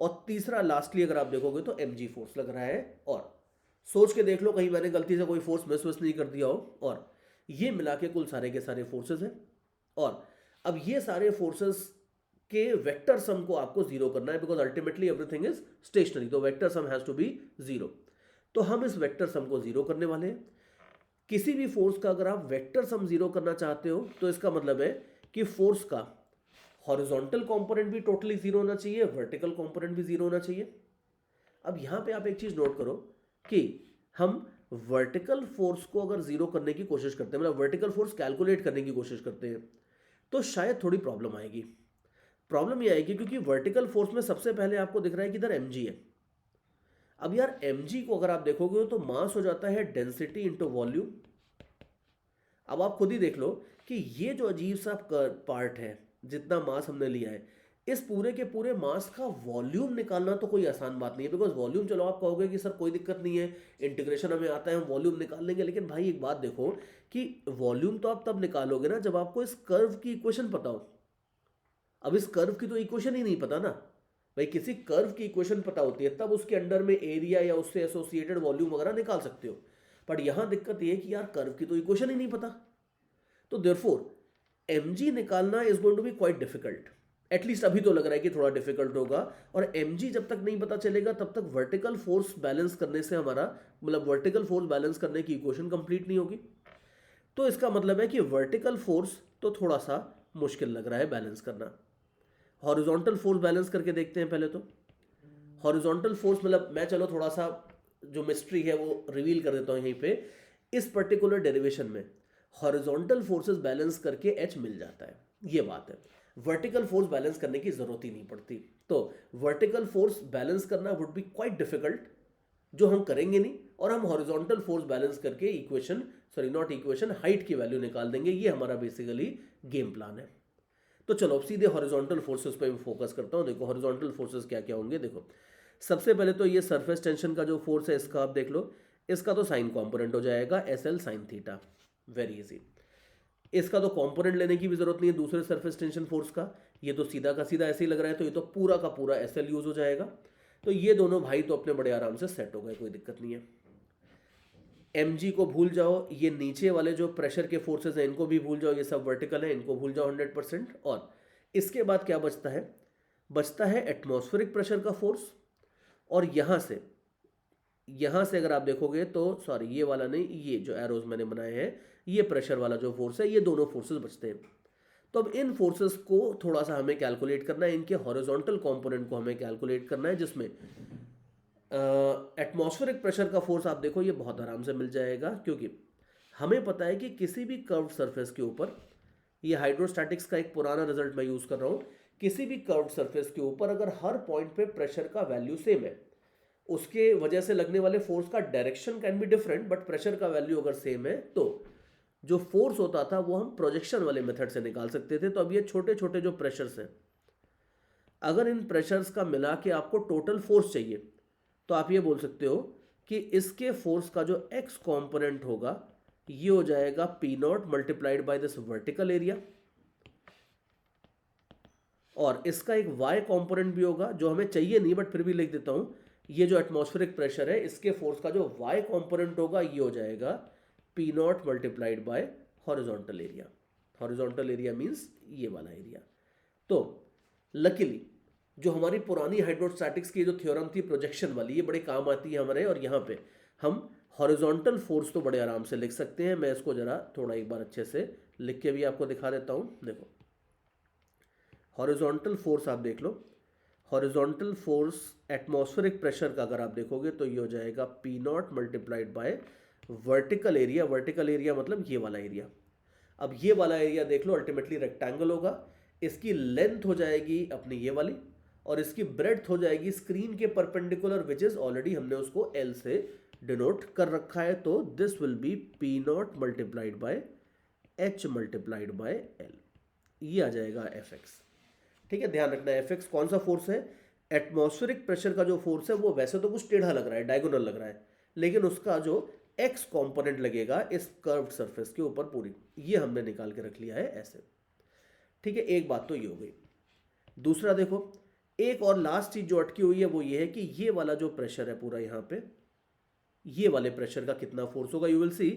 और तीसरा लास्टली अगर आप देखोगे तो mg फोर्स लग रहा है। और सोच के देख लो कहीं मैंने गलती से कोई फोर्स मिस नहीं कर दिया हो, और ये मिला के कुल सारे के सारे फोर्सेस हैं। और अब ये सारे फोर्सेस के वेक्टर सम को आपको जीरो करना है, because ultimately everything is stationary, तो vector sum has to be zero. तो हम इस वेक्टर सम को जीरो करने वाले हैं। किसी भी फोर्स का अगर आप वेक्टर सम जीरो करना चाहते हो तो इसका मतलब है कि फोर्स का हॉरिजॉन्टल कंपोनेंट भी टोटली जीरो होना चाहिए, वर्टिकल कंपोनेंट भी जीरो होना चाहिए। अब यहां पे आप एक चीज नोट करो कि हम वर्टिकल फोर्स को अगर जीरो करने की कोशिश करते हैं, मतलब वर्टिकल फोर्स कैलकुलेट करने की कोशिश करते हैं, तो शायद थोड़ी प्रॉब्लम आएगी। प्रॉब्लम ये आएगी क्योंकि वर्टिकल फोर्स में सबसे पहले आपको दिख रहा है कि इधर mg है। अब यार mg को अगर आप देखोगे तो मास हो जाता है डेंसिटी इंटू वॉल्यूम। अब आप खुद ही देख लो कि ये जो अजीब सा पार्ट है, जितना मास हमने लिया है, इस पूरे के पूरे मास का वॉल्यूम निकालना तो कोई आसान बात नहीं है। बिकॉज वॉल्यूम, चलो आप कहोगे कि सर कोई दिक्कत नहीं है, इंटीग्रेशन हमें आता है, हम वॉल्यूम निकाल लेंगे, लेकिन भाई एक बात देखो कि वॉल्यूम तो आप तब निकालोगे ना जब आपको इस कर्व की इक्वेशन पता हो। अब इस कर्व की तो इक्वेशन ही नहीं पता ना भाई, किसी कर्व की इक्वेशन पता होती है तब उसके अंडर में एरिया या उससे एसोसिएटेड वॉल्यूम वगैरह निकाल सकते हो। बट यहां दिक्कत यह है कि यार कर्व की तो इक्वेशन ही नहीं पता, तो देयरफॉर mg निकालना is going to be quite difficult. At least अभी तो लग रहा है कि थोड़ा डिफिकल्ट होगा, और mg जब तक नहीं पता चलेगा तब तक वर्टिकल फोर्स बैलेंस करने से हमारा, मतलब वर्टिकल फोर्स बैलेंस करने की इक्वेशन कंप्लीट नहीं होगी। तो इसका मतलब है कि वर्टिकल फोर्स तो थोड़ा सा मुश्किल लग रहा है बैलेंस करना। हॉरिजॉन्टल फोर्स बैलेंस करके देखते हैं पहले तो। हॉरिजॉन्टल फोर्स मतलब मैं चलो थोड़ा सा जो मिस्ट्री है वो रिवील कर देता हूँ यहीं पे। इस पर्टिकुलर डेरिवेशन में हॉरिजॉन्टल फोर्सेस बैलेंस करके h मिल जाता है, ये बात है। वर्टिकल फोर्स बैलेंस करने की जरूरत ही नहीं पड़ती। तो वर्टिकल फोर्स बैलेंस करना वुड बी क्वाइट डिफिकल्ट, जो हम करेंगे नहीं, और हम हॉरिजॉन्टल फोर्स बैलेंस करके equation, sorry not equation, height की वैल्यू निकाल देंगे। ये हमारा बेसिकली गेम प्लान है। तो चलो अब सीधे हॉरिजॉन्टल फोर्सेस पे फोकस करता हूँ। देखो हॉरिजॉन्टल फोर्सेस क्या क्या होंगे। देखो सबसे पहले तो ये सरफेस टेंशन का जो फोर्स है इसका आप देख लो, इसका तो साइन कॉम्पोनेंट हो जाएगा SL sine theta, very easy. इसका तो कंपोनेंट लेने की भी जरूरत नहीं है दूसरे सरफेस टेंशन फोर्स का, ये तो सीधा का सीधा ऐसे ही लग रहा है, तो ये तो पूरा का पूरा SL यूज हो जाएगा। तो ये दोनों भाई तो अपने बड़े आराम से सेट हो गए, कोई दिक्कत नहीं है। mg को भूल जाओ, ये नीचे वाले जो प्रेशर के फोर्सेस हैं इनको भी भूल जाओ, ये सब वर्टिकल है, इनको भूल जाओ 100%। और इसके बाद क्या बचता है, बचता है एटमॉस्फेरिक प्रेशर का फोर्स। और यहाँ से अगर आप देखोगे तो, सॉरी ये वाला नहीं, ये जो एरोज मैंने बनाए हैं ये प्रेशर वाला जो फोर्स है, ये दोनों फोर्सेस बचते हैं। तो अब इन फोर्सेस को थोड़ा सा हमें कैलकुलेट करना है, इनके हॉरिजॉन्टल कंपोनेंट को हमें कैलकुलेट करना है, जिसमें एटमॉस्फेरिक प्रेशर का फोर्स आप देखो ये बहुत आराम से मिल जाएगा, क्योंकि हमें पता है कि किसी भी कर्व्ड सरफेस के ऊपर, ये हाइड्रोस्टैटिक्स का एक पुराना रिजल्ट मैं यूज़ कर रहा हूँ, किसी भी कर्व्ड सरफेस के ऊपर अगर हर पॉइंट पे प्रेशर का वैल्यू सेम है, उसके वजह से लगने वाले फोर्स का direction can be different, but pressure का वैल्यू अगर सेम है तो जो फोर्स होता था वो हम प्रोजेक्शन वाले मेथड से निकाल सकते थे। तो अब ये छोटे छोटे जो प्रेशर्स हैं, अगर इन प्रेशर्स का मिला के आपको टोटल फोर्स चाहिए तो आप ये बोल सकते हो कि इसके फोर्स का जो एक्स कॉम्पोनेंट होगा ये हो जाएगा P not multiplied by this vertical area, और इसका एक y कंपोनेंट भी होगा जो हमें चाहिए नहीं बट फिर भी लिख देता हूं। ये जो एटमॉस्फेरिक प्रेशर है इसके फोर्स का जो y कंपोनेंट होगा ये हो जाएगा P not multiplied by horizontal area. Horizontal area means ये वाला एरिया। तो लकीली जो हमारी पुरानी हाइड्रोस्टैटिक्स की जो थ्योरम थी प्रोजेक्शन वाली, ये बड़े काम आती है हमारे, और यहाँ पे हम हॉरिजॉन्टल फोर्स तो बड़े आराम से लिख सकते हैं। मैं इसको जरा थोड़ा एक बार अच्छे से लिख के भी आपको दिखा देता हूँ। देखो हॉरिजॉन्टल फोर्स आप देख लो, हॉरिजॉन्टल फोर्स एटमॉस्फेरिक प्रेशर का अगर आप देखोगे तो ये हो जाएगा P not multiplied by vertical area. Vertical area मतलब ये वाला एरिया। अब ये वाला एरिया देख लो अल्टीमेटली रेक्टेंगल होगा, इसकी लेंथ हो जाएगी अपनी ये वाली और इसकी ब्रेड्थ हो जाएगी स्क्रीन के परपेंडिकुलर, विच इज ऑलरेडी हमने उसको एल से डिनोट कर रखा है। तो this will B P not multiplied by H multiplied by L, ये आ जाएगा एफ एक्स। ठीक है, ध्यान रखना एफ एक्स कौन सा फोर्स है, एटमॉस्फेरिक प्रेशर का जो फोर्स है वो वैसे तो कुछ टेढ़ा लग रहा है, डायगोनल लग रहा है, लेकिन उसका जो एक्स कंपोनेंट लगेगा इस कर्व्ड सरफेस के ऊपर पूरी, ये हमने निकाल के रख लिया है ऐसे। ठीक है, एक बात तो ये हो गई। दूसरा देखो, एक और लास्ट चीज जो अटकी हुई है वो ये है कि ये वाला जो प्रेशर है पूरा यहाँ पे, ये वाले प्रेशर का कितना फोर्स होगा। यू विल सी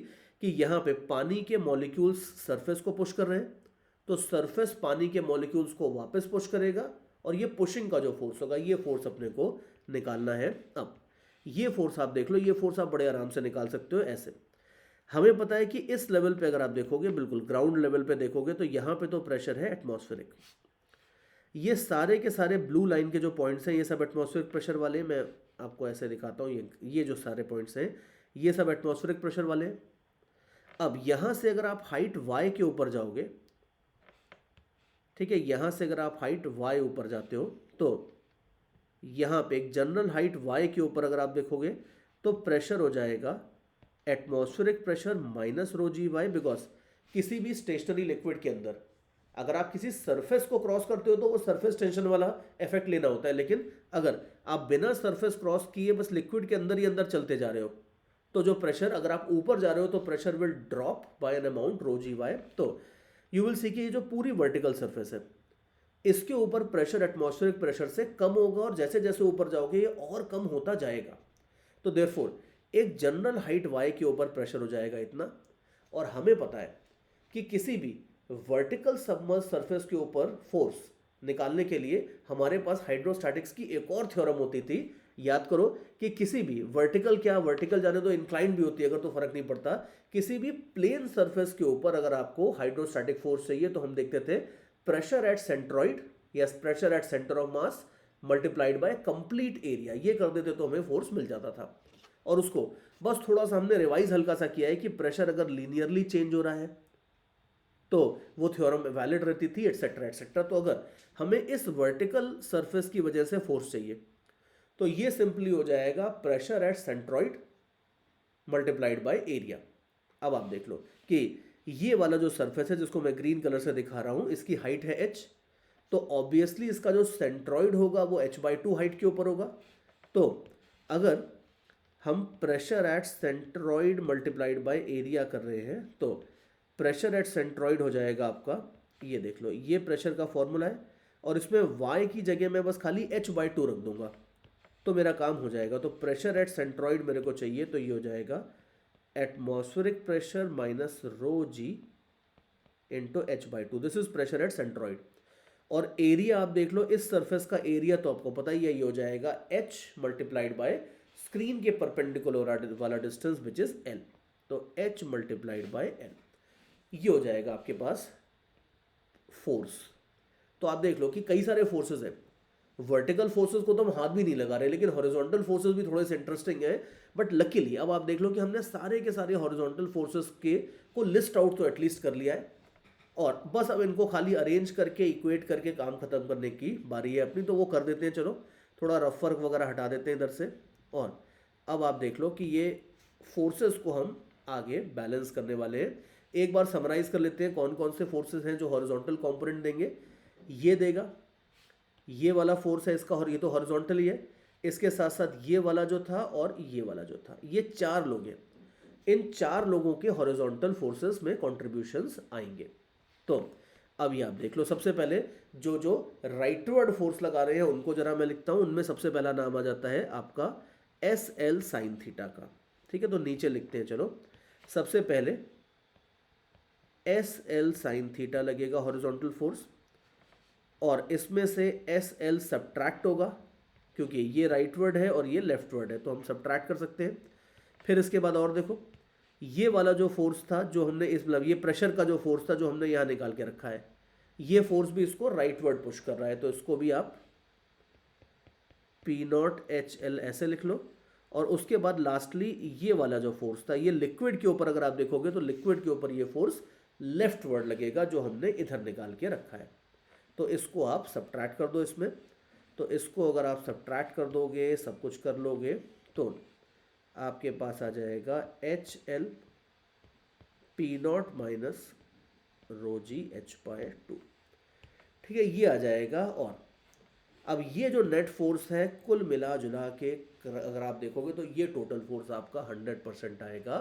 कि यहाँ पे पानी के मॉलिक्यूल्स सरफेस को पुश कर रहे हैं, तो सरफेस पानी के मॉलिक्यूल्स को वापस पुश करेगा, और ये पुशिंग का जो फोर्स होगा ये फोर्स अपने को निकालना है। अब ये फोर्स आप देख लो, ये फोर्स आप बड़े आराम से निकाल सकते हो ऐसे। हमें पता है कि इस लेवल पे अगर आप देखोगे, बिल्कुल ग्राउंड लेवल पे देखोगे, तो यहाँ पे तो प्रेशर है एटमॉस्फेरिक। ये सारे के सारे ब्लू लाइन के जो पॉइंट्स हैं ये सब एटमॉस्फेरिक प्रेशर वाले, मैं आपको ऐसे दिखाता हूँ। ये जो सारे पॉइंट्स हैं ये सब एटमॉस्फेरिक प्रेशर वाले हैं। अब यहाँ से अगर आप हाइट y के ऊपर जाओगे, ठीक है, यहाँ से अगर आप हाइट y ऊपर जाते हो तो यहाँ पे एक जनरल हाइट y के ऊपर अगर आप देखोगे तो प्रेशर हो जाएगा atmospheric pressure minus rho g y, because किसी भी स्टेशनरी लिक्विड के अंदर अगर आप किसी सरफेस को क्रॉस करते हो तो वो सरफेस टेंशन वाला इफेक्ट लेना होता है, लेकिन अगर आप बिना सरफेस क्रॉस किए बस लिक्विड के अंदर ही अंदर चलते जा रहे हो तो जो प्रेशर, अगर आप ऊपर जा रहे हो तो pressure will drop by an amount rho g y. तो यू विल सी कि ये जो पूरी वर्टिकल सरफेस है इसके ऊपर प्रेशर एटमॉस्फेरिक प्रेशर से कम होगा, और जैसे जैसे ऊपर जाओगे ये और कम होता जाएगा। तो देयरफॉर एक जनरल हाइट y के ऊपर प्रेशर हो जाएगा इतना, और हमें पता है कि किसी भी वर्टिकल सबमर्ज सरफेस के ऊपर फोर्स निकालने के लिए हमारे पास हाइड्रोस्टैटिक्स की एक और थ्योरम होती थी। याद करो कि किसी भी वर्टिकल, क्या वर्टिकल जाने दो इंक्लाइंड भी होती है अगर, तो फर्क नहीं पड़ता, किसी भी प्लेन सरफेस के ऊपर अगर आपको हाइड्रोस्टैटिक फोर्स चाहिए तो हम देखते थे प्रेशर एट सेंट्रॉइड या pressure at centre of mass multiplied by complete area, ये कर देते तो हमें फोर्स मिल जाता था। और उसको बस थोड़ा सा हमने रिवाइज हल्का सा किया है कि प्रेशर अगर लीनियरली चेंज हो रहा है तो वो थ्योरम वैलिड रहती थी, एटसेट्रा एटसेट्रा। तो अगर हमें इस वर्टिकल सरफेस की वजह से फोर्स चाहिए तो ये सिंपली हो जाएगा pressure at centroid multiplied by area. अब आप देख लो कि ये वाला जो सरफेस है जिसको मैं ग्रीन कलर से दिखा रहा हूं, इसकी हाइट है h, तो ऑब्वियसली इसका जो सेंट्रॉइड होगा वो h/2 हाइट के ऊपर होगा। तो अगर हम pressure at centroid multiplied by area कर रहे हैं तो प्रेशर एट सेंट्रॉइड हो जाएगा आपका, ये देख लो, ये प्रेशर का फॉर्मूला है, और इसमें y की जगह मैं बस खाली h/2 रख दूंगा तो मेरा काम हो जाएगा। तो प्रेशर एट सेंट्रॉइड मेरे को चाहिए तो ये हो जाएगा atmospheric pressure minus rho g into h/2, this is pressure at centroid. और एरिया आप देख लो, इस सरफेस का एरिया तो आपको पता ही है, ये हो जाएगा h मल्टीप्लाइड बाय स्क्रीन के परपेंडिकुलर वाला डिस्टेंस विच इज l, तो h मल्टीप्लाइड बाय l, ये हो जाएगा आपके पास फोर्स। तो आप देख लो कि कई सारे फोर्सेस हैं, वर्टिकल फोर्सेस को तो हम हाथ भी नहीं लगा रहे, लेकिन हॉरिजॉन्टल फोर्सेस भी थोड़े से इंटरेस्टिंग है। बट लकीली अब आप देख लो कि हमने सारे के सारे हॉरिजॉन्टल फोर्सेस के को लिस्ट आउट तो एटलीस्ट कर लिया है। और बस अब इनको खाली अरेंज करके इक्वेट करके काम खत्म करने की बारी है अपनी, तो वो कर देते हैं। चलो थोड़ा रफ वर्क वगैरह हटा देते हैं इधर से। और अब आप देख लो कि ये फोर्सेस को हम आगे बैलेंस करने वाले हैं। एक बार समराइज कर लेते हैं कौन कौन से फोर्सेस हैं जो हॉरिजॉन्टल कंपोनेंट देंगे। ये देगा, ये वाला फोर्स है इसका, और ये तो हॉरिजॉन्टल ही है। इसके साथ साथ ये वाला जो था और ये वाला जो था, ये 4 लोग हैं। इन 4 लोगों के हॉरिजॉन्टल फोर्सेस में कॉन्ट्रीब्यूशंस आएंगे। तो अब ये आप देख लो, सबसे पहले जो जो राइटवर्ड फोर्स लगा रहे हैं उनको जरा मैं लिखता हूं। उनमें सबसे पहला नाम आ जाता है आपका एस एल साइन थीटा का। ठीक है, तो नीचे लिखते हैं। चलो सबसे पहले एस एल साइन थीटा लगेगा हॉरिजॉन्टल फोर्स, और इसमें से एस एल सब्ट्रैक्ट होगा क्योंकि ये राइटवर्ड है और ये लेफ्टवर्ड है, तो हम सब्ट्रैक्ट कर सकते हैं। फिर इसके बाद और देखो, ये वाला जो फोर्स था जो हमने इस मतलब ये प्रेशर का जो फोर्स था जो हमने यहाँ निकाल के रखा है, ये फोर्स भी इसको राइटवर्ड पुश कर रहा है, तो इसको भी आप पी नॉट एच एल ऐसे लिख लो। और उसके बाद लास्टली ये वाला जो फोर्स था, ये लिक्विड के ऊपर अगर आप देखोगे तो लिक्विड के ऊपर ये फोर्स लेफ्टवर्ड लगेगा जो हमने इधर निकाल के रखा है। तो इसको आप सब्ट्रैक्ट कर दो इसमें। तो इसको अगर आप सब्ट्रैक्ट कर दोगे, सब कुछ कर लोगे, तो आपके पास आ जाएगा h l P naught minus rho ji h by 2। ठीक है, ये आ जाएगा। और अब ये जो नेट फोर्स है कुल मिला जुला के अगर आप देखोगे तो ये टोटल फोर्स आपका 100% आएगा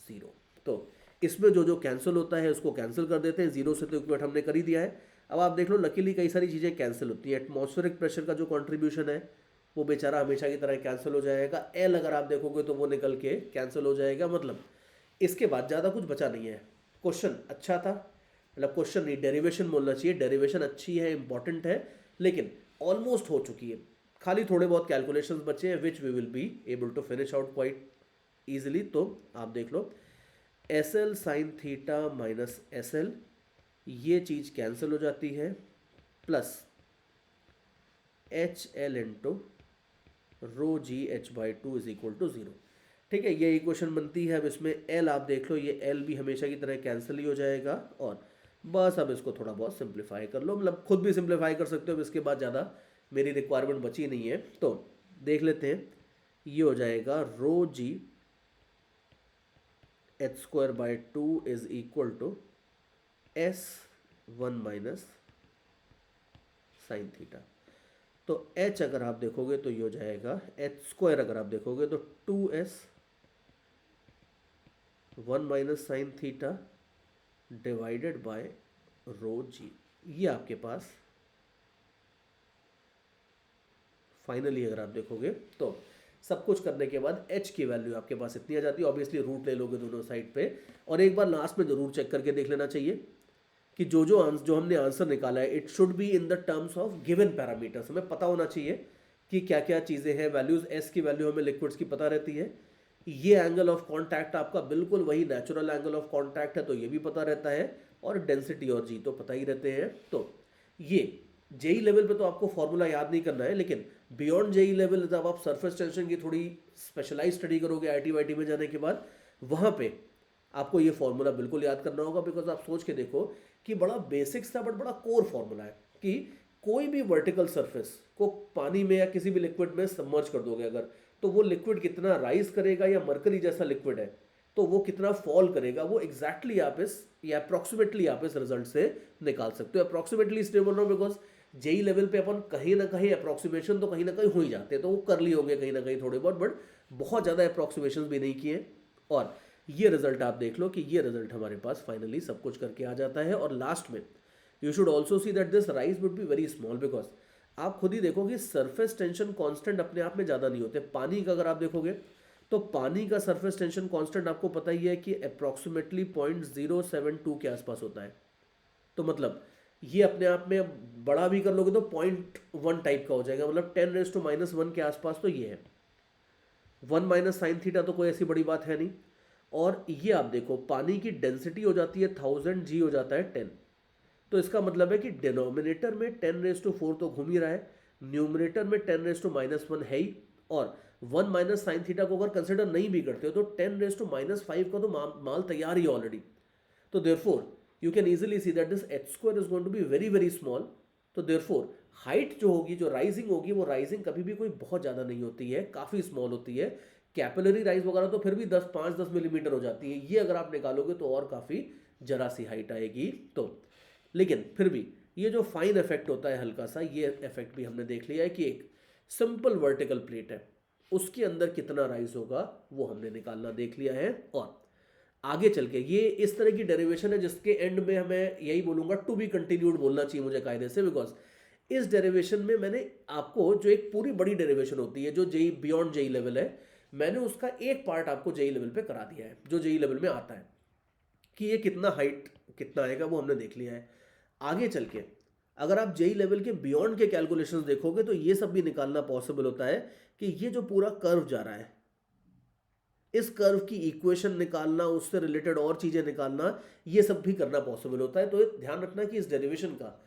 0। तो इसमें जो जो कैंसिल होता है उसको कैंसिल कर देते हैं। 0 से तो इक्वेट हमने कर ही दिया है। अब आप देख लो, लकीली कई सारी चीज़ें कैंसिल होती हैं। एटमॉस्फेरिक प्रेशर का जो कंट्रीब्यूशन है वो बेचारा हमेशा की तरह कैंसिल हो जाएगा। एल अगर आप देखोगे तो वो निकल के कैंसिल हो जाएगा। मतलब इसके बाद ज़्यादा कुछ बचा नहीं है। क्वेश्चन अच्छा था, मतलब क्वेश्चन नहीं, डेरिवेशन बोलना चाहिए। डेरिवेशन अच्छी है, इंपॉर्टेंट है, लेकिन ऑलमोस्ट हो चुकी है। खाली थोड़े बहुत कैलकुलेशंस बचे हैं which we will be able to finish out quite easily. तो आप देख लो, S L sine theta minus S L, ये चीज़ कैंसिल हो जाती है, plus H L into rho ji H by 2 is equal to 0। ठीक है, ये इक्वेशन बनती है। अब इसमें एल आप देख लो, ये एल भी हमेशा की तरह कैंसिल ही हो जाएगा। और बस अब इसको थोड़ा बहुत सिंप्लीफाई कर लो, मतलब खुद भी सिंप्लीफाई कर सकते हो। अब इसके बाद ज़्यादा मेरी रिक्वायरमेंट बची नहीं है, तो देख लेते हैं। ये हो जाएगा rho ji H square by 2 is equal to S 1 minus sine theta. तो h अगर आप देखोगे तो ये हो जाएगा एच स्क्वायर, अगर आप देखोगे तो 2s 1 minus sine theta divided by rho G. ये आपके पास फाइनली अगर आप देखोगे तो सब कुछ करने के बाद h की वैल्यू आपके पास इतनी आ जाती है। ऑब्वियसली रूट ले लोगे दोनों साइड पे, और एक बार लास्ट में जरूर चेक करके देख लेना चाहिए कि जो हमने आंसर निकाला है it should be in the terms of given parameters. हमें पता होना चाहिए कि क्या क्या चीज़ें हैं। वैल्यूज एस की वैल्यू हमें लिक्विड्स की पता रहती है। ये एंगल ऑफ कांटेक्ट आपका बिल्कुल वही नेचुरल एंगल ऑफ कांटेक्ट है, तो ये भी पता रहता है। और डेंसिटी और जी तो पता ही रहते हैं। तो ये जेई लेवल पे तो आपको फॉर्मूला याद नहीं करना है, लेकिन बियॉन्ड जेई लेवल जब आप सरफेस टेंशन की थोड़ी स्पेशलाइज स्टडी करोगे आईटी वाईटी में जाने के बाद, वहाँ पे आपको ये फॉर्मूला बिल्कुल याद करना होगा। बिकॉज आप सोच के देखो कि बड़ा बेसिक्स था बट बड़ा कोर फॉर्मूला है कि कोई भी वर्टिकल सरफेस को पानी में या किसी भी लिक्विड में सबमर्ज कर दोगे अगर, तो वो लिक्विड कितना राइज करेगा, या मरकरी जैसा लिक्विड है तो वो कितना फॉल करेगा, वो एग्जैक्टली आप इस या अप्रॉक्सीमेटली आप इस रिजल्ट से निकाल सकते हो। अप्रॉक्सीमेटली इसलिए बोल रहा हूँ बिकॉज जेई लेवल पे अपन कहीं ना कहीं अप्रॉक्सीमेशन तो कहीं ना कहीं हो ही जाते हैं, तो वो कर ली होंगे कहीं ना कहीं थोड़े बहुत, बट बहुत ज़्यादा अप्रॉक्सीमेशन भी नहीं किए। और ये रिजल्ट आप देख लो कि ये रिजल्ट हमारे पास फाइनली सब कुछ करके आ जाता है। और लास्ट में you should also see that this rise would be very small, because आप खुद ही देखोगे सरफेस टेंशन कांस्टेंट अपने आप में ज़्यादा नहीं होते। पानी का अगर आप देखोगे तो पानी का सरफेस टेंशन कांस्टेंट आपको पता ही है कि अप्रॉक्सीमेटली 0.072 के आसपास होता है। तो मतलब ये अपने आप में बड़ा भी कर लोगे तो 0.1 टाइप का हो जाएगा, मतलब 10⁻⁻1 के आसपास तो ये है। 1 माइनस साइन थीटा तो कोई ऐसी बड़ी बात है नहीं। और ये आप देखो पानी की डेंसिटी हो जाती है 1000 जी हो जाता है 10। तो इसका मतलब है कि डिनोमिनेटर में 10⁻4 तो घूम ही रहा है, न्यूमरेटर में 10⁻1 है ही। और 1 माइनस साइन थीटा को अगर कंसिडर नहीं भी करते हो तो 10⁻5 का तो माल तैयार ही ऑलरेडी। तो therefore you can easily see that this h square is going to be very very small. तो देयरफॉर हाइट जो होगी, जो राइजिंग होगी, वो राइजिंग कभी भी कोई बहुत ज़्यादा नहीं होती है, काफ़ी स्मॉल होती है. कैपिलरी राइज वगैरह तो फिर भी 5-10 मिलीमीटर हो जाती है, ये अगर आप निकालोगे तो और काफ़ी जरा सी हाइट आएगी. तो लेकिन फिर भी ये जो फाइन इफेक्ट होता है हल्का सा, ये इफेक्ट भी हमने देख लिया है कि एक सिंपल वर्टिकल प्लेट है, उसके अंदर कितना राइज होगा वो हमने निकालना देख लिया है. और आगे चल के ये इस तरह की डेरिवेशन है जिसके एंड में हमें यही बोलूंगा टू बी कंटिन्यूड बोलना चाहिए मुझे कायदे से, बिकॉज इस डेरिवेशन में मैंने आपको जो एक पूरी बड़ी डेरिवेशन होती है जो जेई बियॉन्ड जेई लेवल है, मैंने उसका एक पार्ट आपको जेई लेवल पे करा दिया है जो जेई लेवल में आता है कि ये कितना हाइट कितना आएगा वो हमने देख लिया है. आगे चल के अगर आप जेई लेवल के बियॉन्ड के कैलकुलेशंस देखोगे तो ये सब भी निकालना पॉसिबल होता है कि ये जो पूरा कर्व जा रहा है, इस कर्व की इक्वेशन निकालना, उससे रिलेटेड और चीजें निकालना, ये सब भी करना पॉसिबल होता है. तो ध्यान रखना कि इस डेरिवेशन का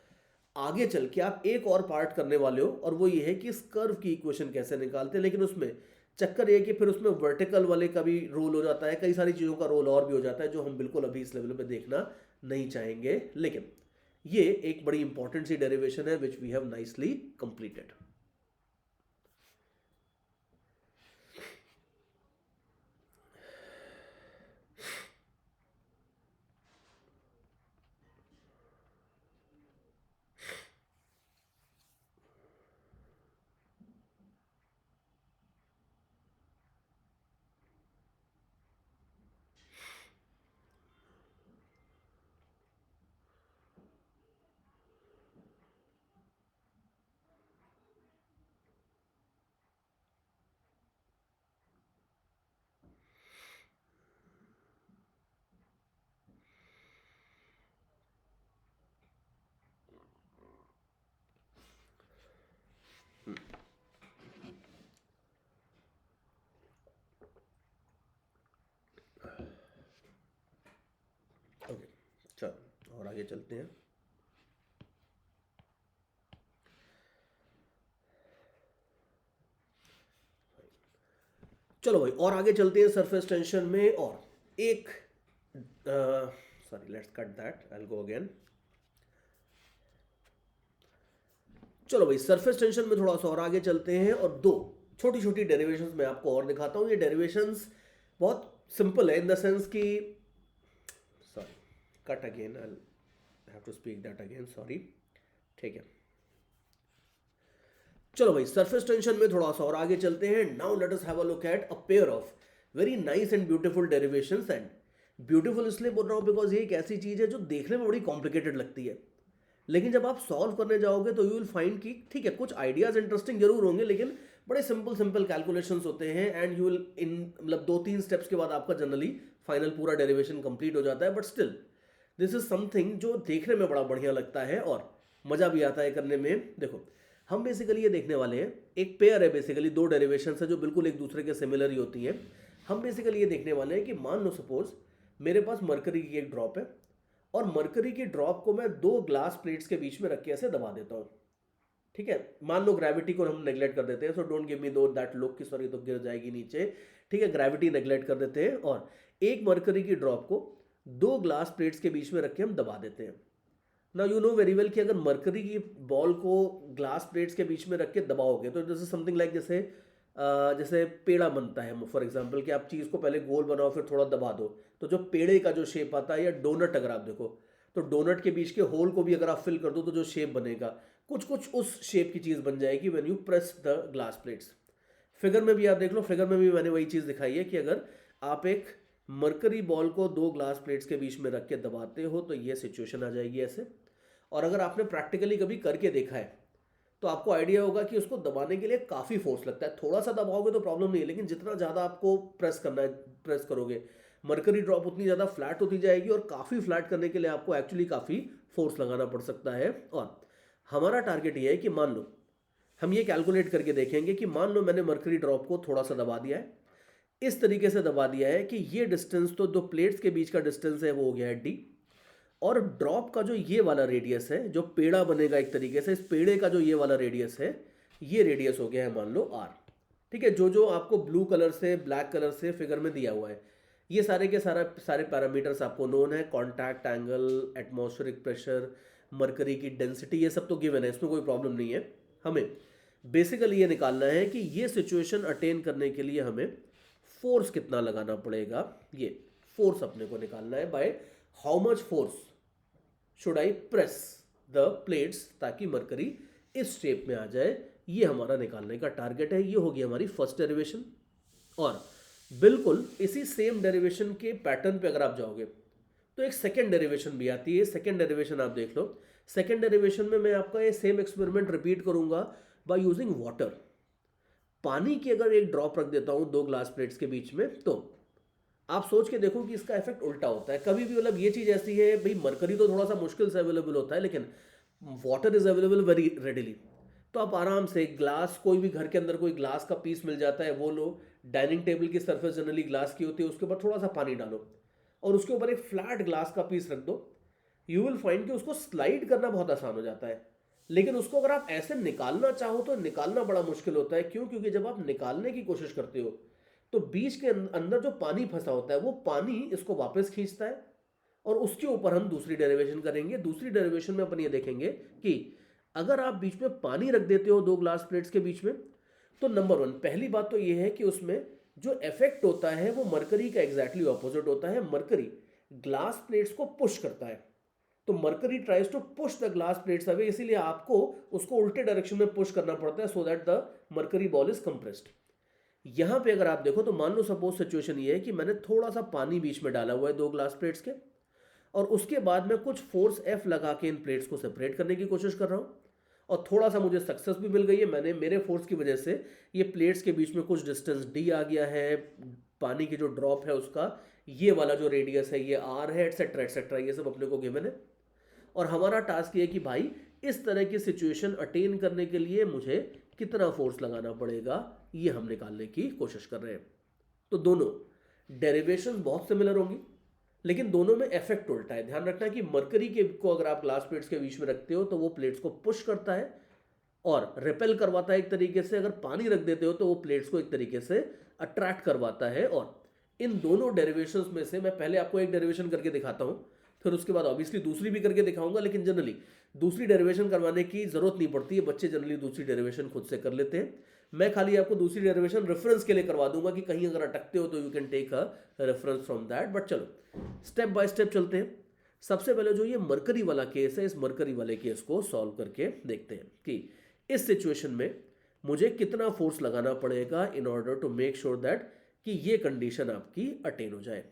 आगे चल के आप एक और पार्ट करने वाले हो और वो ये है कि इस कर्व की इक्वेशन कैसे निकालते हैं. लेकिन उसमें चक्कर ये कि फिर उसमें वर्टिकल वाले का भी रोल हो जाता है, कई सारी चीज़ों का रोल और भी हो जाता है जो हम बिल्कुल अभी इस लेवल पे देखना नहीं चाहेंगे. लेकिन ये एक बड़ी इंपॉर्टेंट सी डेरिवेशन है which we have nicely completed. Okay, चलो और आगे चलते हैं. चलो भाई और आगे चलते हैं सरफेस टेंशन में. और एक sorry let's cut that, I will go again. चलो भाई सरफेस टेंशन में थोड़ा सा और आगे चलते हैं और दो छोटी छोटी डेरिवेशंस मैं आपको और दिखाता हूँ. ये डेरिवेशंस बहुत सिंपल है इन द सेंस कि sorry cut again, I have to speak that again, sorry. ठीक है, चलो भाई सरफेस टेंशन में थोड़ा सा और आगे चलते हैं. Now let us have a look at a pair of very nice and beautiful derivations. And beautiful इसलिए बोल रहा हूँ बिकॉज ये एक ऐसी चीज है जो देखने में बड़ी कॉम्प्लिकेटेड लगती है, लेकिन जब आप सॉल्व करने जाओगे तो यू विल फाइंड कि ठीक है कुछ आइडियाज इंटरेस्टिंग जरूर होंगे लेकिन बड़े सिंपल सिंपल कैलकुलेशंस होते हैं. एंड यू विल इन मतलब 2-3 स्टेप्स के बाद आपका जनरली फाइनल पूरा डेरिवेशन कंप्लीट हो जाता है. But still this is something जो देखने में बड़ा बढ़िया लगता है और मजा भी आता है करने में. देखो हम बेसिकली ये देखने वाले हैं, एक पेयर है बेसिकली, दो डेरिवेशंस है जो बिल्कुल एक दूसरे के सिमिलर ही होती हैं. हम बेसिकली ये देखने वाले हैं कि मान लो सपोज मेरे पास मरकरी की एक ड्रॉप है और मरकरी की ड्रॉप को मैं दो ग्लास प्लेट्स के बीच में रख के ऐसे दबा देता हूँ. ठीक है, मान लो ग्रेविटी को हम नेग्लेक्ट कर देते हैं, सो डोंट गिव मी दो दैट लुक कि सॉरी तो गिर जाएगी नीचे. ठीक है, ग्रेविटी नेग्लेक्ट कर देते हैं और एक मरकरी की ड्रॉप को दो ग्लास प्लेट्स के बीच में रख के हम दबा देते हैं. Now you know very well कि अगर मरकरी की बॉल को ग्लास प्लेट्स के बीच में रख के दबाओगे तो दिस इज समथिंग लाइक जैसे जैसे पेड़ा बनता है फॉर एग्जांपल कि आप चीज़ को पहले गोल बनाओ फिर थोड़ा दबा दो, तो जो पेड़े का जो शेप आता है, या डोनट अगर आप देखो तो डोनट के बीच के होल को भी अगर आप फिल कर दो तो जो शेप बनेगा कुछ कुछ उस शेप की चीज़ बन जाएगी when you press the glass plates. Figure में भी आप देख लो, फिगर में भी मैंने वही चीज़ दिखाई है कि अगर आप एक मरकरी बॉल को दो ग्लास प्लेट्स के बीच में रख के दबाते हो तो ये सिचुएशन आ जाएगी ऐसे. और अगर आपने प्रैक्टिकली कभी करके देखा है तो आपको आइडिया होगा कि उसको दबाने के लिए काफ़ी फोर्स लगता है. थोड़ा सा दबाओगे तो प्रॉब्लम नहीं है, लेकिन जितना ज़्यादा आपको प्रेस करना है, प्रेस करोगे मरकरी ड्रॉप उतनी ज़्यादा फ्लैट होती जाएगी और काफ़ी फ्लैट करने के लिए आपको एक्चुअली काफ़ी फोर्स लगाना पड़ सकता है. और हमारा टारगेट ये है कि मान लो हम ये कैलकुलेट करके देखेंगे कि मान लो मैंने मरकरी ड्रॉप को थोड़ा सा दबा दिया है, इस तरीके से दबा दिया है कि ये डिस्टेंस तो दो प्लेट्स के बीच का डिस्टेंस है वो हो गया है डी, और ड्रॉप का जो ये वाला रेडियस है जो पेड़ा बनेगा एक तरीके से, इस पेड़े का जो ये वाला रेडियस है ये रेडियस हो गया है मान लो आर. ठीक है, जो जो आपको ब्लू कलर से ब्लैक कलर से फिगर में दिया हुआ है ये सारे के सारे पैरामीटर्स आपको नोन है, contact angle, atmospheric pressure, mercury की डेंसिटी, ये सब तो गिवन है, इसमें कोई प्रॉब्लम नहीं है। हमें बेसिकली ये निकालना है कि ये सिचुएशन अटेन करने के लिए हमें फोर्स कितना लगाना पड़ेगा। ये फोर्स अपने को निकालना है, by how much force should I press the plates ताकि मरकरी इस शेप में आ जाए। ये हमारा निकालने का टारगेट है। ये होगी हमारी फर्स्ट डेरिवेशन। और बिल्कुल इसी सेम डेरिवेशन के पैटर्न पे अगर आप जाओगे तो एक सेकेंड डेरिवेशन भी आती है। सेकेंड डेरिवेशन आप देख लो। सेकेंड डेरिवेशन में मैं आपका ये सेम एक्सपेरिमेंट रिपीट करूंगा बाय यूजिंग वाटर। पानी की अगर एक ड्रॉप रख देता हूं दो ग्लास प्लेट्स के बीच में, तो आप सोच के देखो कि इसका इफेक्ट उल्टा होता है। कभी भी मतलब ये चीज ऐसी है भाई, मरकरी तो थोड़ा सा मुश्किल से अवेलेबल होता है, लेकिन water is available very readily. तो आप आराम से ग्लास, कोई भी घर के अंदर कोई ग्लास का पीस मिल जाता है, वो लो। डाइनिंग टेबल की सरफेस जनरली ग्लास की होती है, उसके ऊपर थोड़ा सा पानी डालो और उसके ऊपर एक फ्लैट ग्लास का पीस रख दो। यू विल फाइंड कि उसको स्लाइड करना बहुत आसान हो जाता है। लेकिन उसको अगर आप ऐसे निकालना चाहो तो निकालना बड़ा मुश्किल होता है। क्यों? क्योंकि जब आप निकालने की कोशिश करते हो तो बीच के अंदर जो पानी फंसा होता है वो पानी इसको वापस खींचता है। और उसके ऊपर हम दूसरी डेरिवेशन करेंगे। दूसरी डेरिवेशन में अपन ये देखेंगे कि अगर आप बीच में पानी रख देते हो दो ग्लास प्लेट्स के बीच में, तो नंबर वन, पहली बात तो ये है कि उसमें जो इफेक्ट होता है वो मरकरी का एग्जैक्टली ऑपोजिट होता है। मरकरी ग्लास प्लेट्स को पुश करता है। तो mercury tries to push the glass plates away, इसीलिए आपको उसको उल्टे डायरेक्शन में पुश करना पड़ता है, so that the mercury ball is compressed. यहां पे अगर आप देखो तो मान लो सपोज सिचुएशन ये है कि मैंने थोड़ा सा पानी बीच में डाला हुआ है दो ग्लास प्लेट्स के, और उसके बाद मैं कुछ फोर्स एफ लगा के इन प्लेट्स को सेपरेट करने की कोशिश कर रहा हूं, और थोड़ा सा मुझे सक्सेस भी मिल गई है। मैंने मेरे फोर्स की वजह से ये प्लेट्स के बीच में कुछ डिस्टेंस डी आ गया है। पानी की जो ड्रॉप है उसका ये वाला जो रेडियस है ये आर है, एटसेट्रा एटसेट्रा, ये सब अपने को गिवन है। और हमारा टास्क ये है कि भाई इस तरह की सिचुएशन अटेन करने के लिए मुझे कितना फोर्स लगाना पड़ेगा, ये हम निकालने की कोशिश कर रहे हैं। तो दोनों डेरिवेशंस बहुत सिमिलर होंगी, लेकिन दोनों में इफेक्ट उल्टा है। ध्यान रखना कि मरकरी के को अगर आप ग्लास प्लेट्स के बीच में रखते हो तो वो प्लेट्स को पुश करता है और रिपेल करवाता है एक तरीके से। अगर पानी रख देते हो तो वो प्लेट्स को एक तरीके से अट्रैक्ट करवाता है। और इन दोनों डेरिवेशंस में से मैं पहले आपको एक डेरिवेशन करके दिखाता हूं, फिर उसके बाद ऑब्वियसली दूसरी भी करके दिखाऊंगा। लेकिन जनरली दूसरी डेरिवेशन करवाने की जरूरत नहीं पड़ती है, बच्चे जनरली दूसरी डेरिवेशन खुद से कर लेते हैं। मैं खाली आपको दूसरी डेरिवेशन रेफरेंस के लिए करवा दूंगा कि कहीं अगर अटकते हो तो you can take a reference from that. But चलो स्टेप बाय स्टेप चलते हैं। सबसे पहले जो ये मरकरी वाला केस है, इस मरकरी वाले केस को सॉल्व करके देखते हैं कि इस सिचुएशन में मुझे कितना फोर्स लगाना पड़ेगा in order to make sure that कि ये कंडीशन आपकी अटेन हो जाए।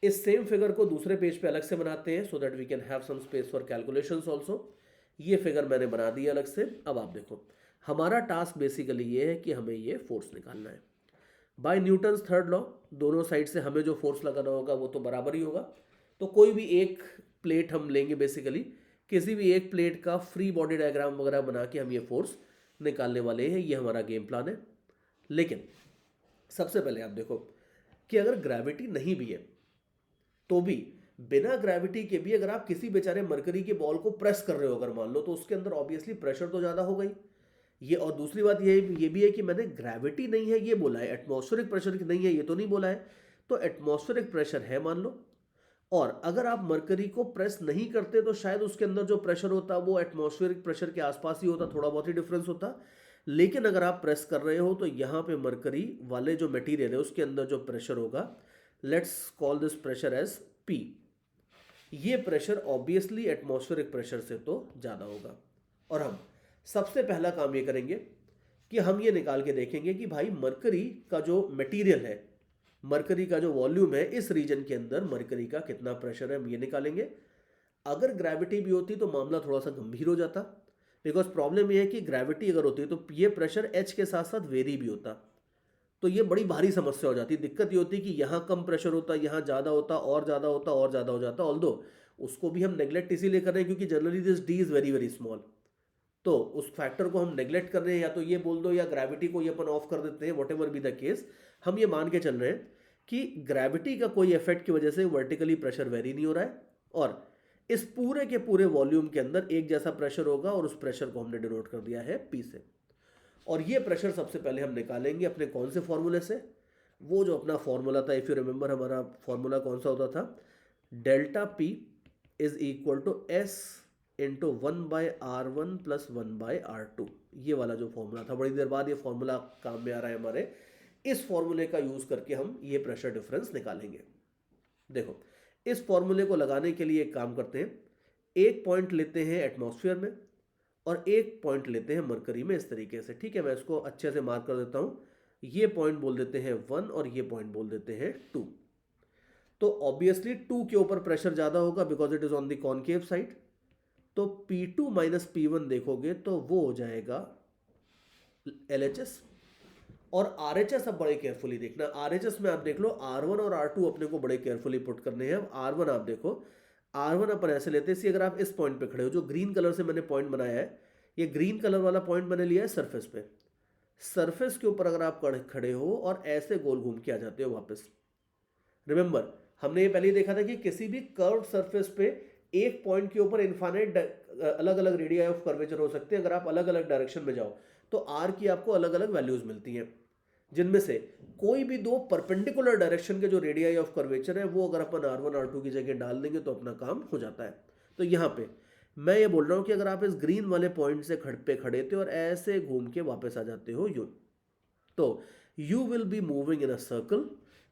इस सेम फिगर को दूसरे पेज पे अलग से बनाते हैं, so that we can have some space for calculations also. ये फिगर मैंने बना दी अलग से। अब आप देखो, हमारा टास्क बेसिकली ये है कि हमें ये फोर्स निकालना है बाय न्यूटन्स थर्ड लॉ। दोनों साइड से हमें जो फोर्स लगाना होगा वो तो बराबर ही होगा। तो कोई भी एक प्लेट हम लेंगे, बेसिकली किसी भी एक प्लेट का फ्री बॉडी डायग्राम वगैरह बना के हम ये फोर्स निकालने वाले हैं। ये हमारा गेम प्लान है। लेकिन सबसे पहले आप देखो कि अगर ग्रेविटी नहीं भी है तो भी बिना ग्रेविटी के भी अगर आप किसी बेचारे मरकरी के बॉल को प्रेस कर रहे हो अगर मान लो, तो उसके अंदर ऑब्वियसली प्रेशर तो ज़्यादा हो गई। ये और दूसरी बात ये भी है कि मैंने ग्रेविटी नहीं है ये बोला है, एटमॉस्फेरिक प्रेशर नहीं है ये तो नहीं बोला है। तो एटमॉस्फेरिक प्रेशर है मान लो, और अगर आप मरकरी को प्रेस नहीं करते तो शायद उसके अंदर जो प्रेशर होता वो एटमॉस्फेरिक प्रेशर के आसपास ही होता, थोड़ा बहुत ही डिफरेंस होता। लेकिन अगर आप प्रेस कर रहे हो तो यहाँ पे मरकरी वाले जो मटेरियल है उसके अंदर जो प्रेशर होगा, let's call this pressure as P। ये प्रेशर ऑब्वियसली एटमॉस्फेरिक प्रेशर से तो ज़्यादा होगा। और हम सबसे पहला काम ये करेंगे कि हम ये निकाल के देखेंगे कि भाई मरकरी का जो मटेरियल है, मरकरी का जो वॉल्यूम है, इस रीजन के अंदर मरकरी का कितना प्रेशर है हम ये निकालेंगे। अगर ग्रेविटी भी होती तो मामला थोड़ा सा गंभीर हो जाता, बिकॉज प्रॉब्लम ये है कि ग्रेविटी अगर होती तो ये प्रेशर H के साथ साथ वेरी भी होता, तो ये बड़ी भारी समस्या हो जाती। दिक्कत ये होती कि यहाँ कम प्रेशर होता, यहाँ ज़्यादा होता, और ज़्यादा होता, और ज़्यादा हो जाता। ऑल्दो उसको भी हम नेग्लेक्ट इसीलिए कर रहे हैं क्योंकि generally this D is very very small, तो उस फैक्टर को हम नेग्लेक्ट कर रहे हैं। या तो ये बोल दो या ग्रेविटी को ये अपन ऑफ कर देते हैं, what ever be the case. हम ये मान के चल रहे हैं कि ग्रेविटी का कोई इफेक्ट की वजह से वर्टिकली प्रेशर वेरी नहीं हो रहा है, और इस पूरे के पूरे वॉल्यूम के अंदर एक जैसा प्रेशर होगा, और उस प्रेशर को हमने डिनोट कर दिया है P से। और ये प्रेशर सबसे पहले हम निकालेंगे अपने कौन से फॉर्मूले से, वो जो अपना फॉर्मूला था, इफ़ यू रिमेंबर, हमारा फॉर्मूला कौन सा होता था, delta P is equal to S into 1/r1 plus 1/r2। ये वाला जो फॉर्मूला था, बड़ी देर बाद ये फॉर्मूला काम में आ रहा है हमारे। इस फॉर्मूले का यूज़ करके हम ये प्रेशर डिफरेंस निकालेंगे। देखो, इस फॉर्मूले को लगाने के लिए एक काम करते हैं, एक पॉइंट लेते हैं एटमॉस्फेयर में और एक पॉइंट लेते हैं मरकरी में, इस तरीके से। ठीक है, मैं इसको अच्छे से मार्क कर देता हूँ। ये पॉइंट बोल देते हैं 1 और ये पॉइंट बोल देते हैं 2। तो ऑब्वियसली 2 के ऊपर प्रेशर ज़्यादा होगा because it is on the concave side. तो P2 माइनस P1 देखोगे तो वो हो जाएगा LHS। और RHS अब बड़े केयरफुली देखना, RHS में आप देख लो R1 और R2 अपने को बड़े केयरफुली पुट करने हैं। अब R1 आप देखो, R1 अपन ऐसे लेते हैं, अगर आप इस पॉइंट पे खड़े हो, जो ग्रीन कलर से मैंने पॉइंट बनाया है, ये ग्रीन कलर वाला पॉइंट मैंने लिया है सरफेस पे। सरफेस के ऊपर अगर आप खड़े हो और ऐसे गोल घूम के आ जाते हो वापस, रिमेंबर हमने ये पहले ही देखा था कि किसी भी कर्व सरफेस पे एक पॉइंट के ऊपर इनफाइनाइट अलग अलग रेडिया ऑफ कर्वेचर हो सकते हैं। अगर आप अलग अलग डायरेक्शन में जाओ तो आर की आपको अलग अलग वैल्यूज मिलती हैं, जिनमें से कोई भी दो परपेंडिकुलर डायरेक्शन के जो रेडियाई ऑफ कर्वेचर है वो अगर अपन R1 R2 की जगह डाल देंगे तो अपना काम हो जाता है। तो यहाँ पे मैं ये बोल रहा हूँ कि अगर आप इस ग्रीन वाले पॉइंट से खड़े थे और ऐसे घूम के वापस आ जाते हो यू, तो you will be moving in a circle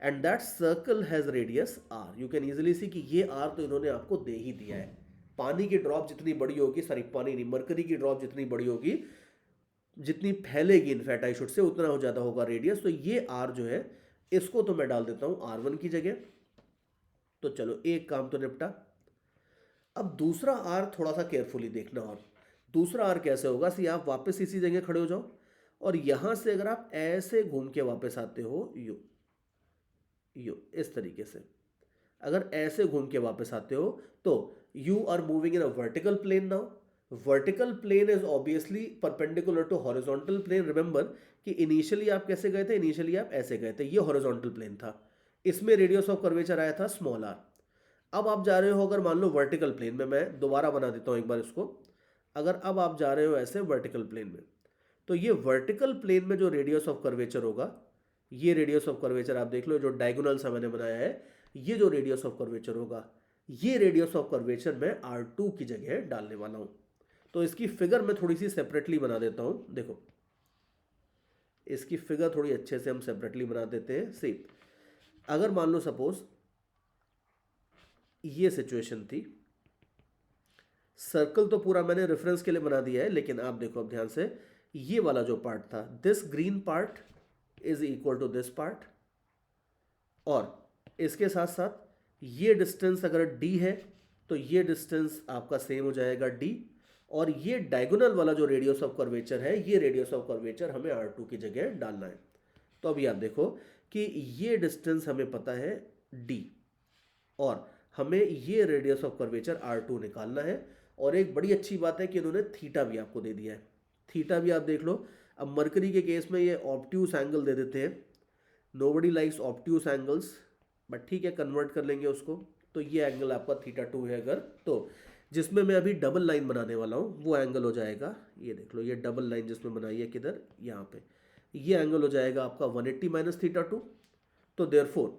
and that circle has radius r। you can easily see कि ये r तो इन्होंने आपको दे ही दिया है। पानी की ड्रॉप जितनी बड़ी होगी, सॉरी पानी नहीं, मरकरी की ड्रॉप जितनी बड़ी होगी, जितनी फैलेगी इनफैक्ट आई शुड से, उतना हो ज़्यादा होगा रेडियस। तो ये r जो है इसको तो मैं डाल देता हूँ R1 की जगह। तो चलो एक काम तो निपटा। अब दूसरा R थोड़ा सा केयरफुली देखना, और दूसरा R कैसे होगा, सी आप वापस इसी जगह खड़े हो जाओ और यहां से अगर आप ऐसे घूम के वापस आते हो यू इस तरीके से, अगर ऐसे घूम के वापस आते हो तो you are moving in a vertical plane now. Vertical plane is obviously perpendicular to horizontal plane. Remember कि इनिशियली आप कैसे गए थे, इनिशियली आप ऐसे गए थे, ये हॉरिजॉन्टल प्लेन था, इसमें रेडियस ऑफ कर्वेचर आया था स्मॉल r। अब आप जा रहे हो अगर मान लो वर्टिकल प्लेन में, मैं दोबारा बना देता हूं एक बार इसको, अगर अब आप जा रहे हो ऐसे वर्टिकल प्लेन में, तो ये वर्टिकल प्लेन में जो रेडियस ऑफ कर्वेचर होगा, ये रेडियस ऑफ कर्वेचर आप देख लो, जो डायगोनल सा मैंने बनाया है, ये जो रेडियस ऑफ कर्वेचर होगा, ये रेडियस ऑफ कर्वेचर मैं R2 की जगह डालने वाला हूं। तो इसकी फिगर मैं थोड़ी सी सेपरेटली बना देता हूं। देखो, इसकी फिगर थोड़ी अच्छे से हम सेपरेटली बना देते हैं। सी, अगर मान लो सपोज ये सिचुएशन थी, सर्कल तो पूरा मैंने रेफरेंस के लिए बना दिया है, लेकिन आप देखो अब ध्यान से, ये वाला जो पार्ट था, this green part is equal to this part, और इसके साथ साथ ये डिस्टेंस अगर d है तो ये डिस्टेंस आपका सेम हो जाएगा d, और ये डायगोनल वाला जो रेडियस ऑफ कर्वेचर है, ये रेडियस ऑफ कर्वेचर हमें R2 की जगह डालना है। तो अभी आप देखो कि ये डिस्टेंस हमें पता है d, और हमें ये रेडियस ऑफ कर्वेचर R2 निकालना है। और एक बड़ी अच्छी बात है कि इन्होंने थीटा भी आपको दे दिया है, थीटा भी आप देख लो। अब मरकरी के केस में ये ऑब्ट्यूस एंगल दे देते हैं, nobody likes obtuse angles, but ठीक है कन्वर्ट कर लेंगे उसको। तो ये एंगल आपका θ2 है अगर, तो जिसमें मैं अभी डबल लाइन बनाने वाला हूँ वो एंगल हो जाएगा, ये देख लो, ये डबल लाइन जिसमें बनाई है किधर, यहाँ पे, ये एंगल हो जाएगा आपका 180 माइनस θ2। तो देयरफॉर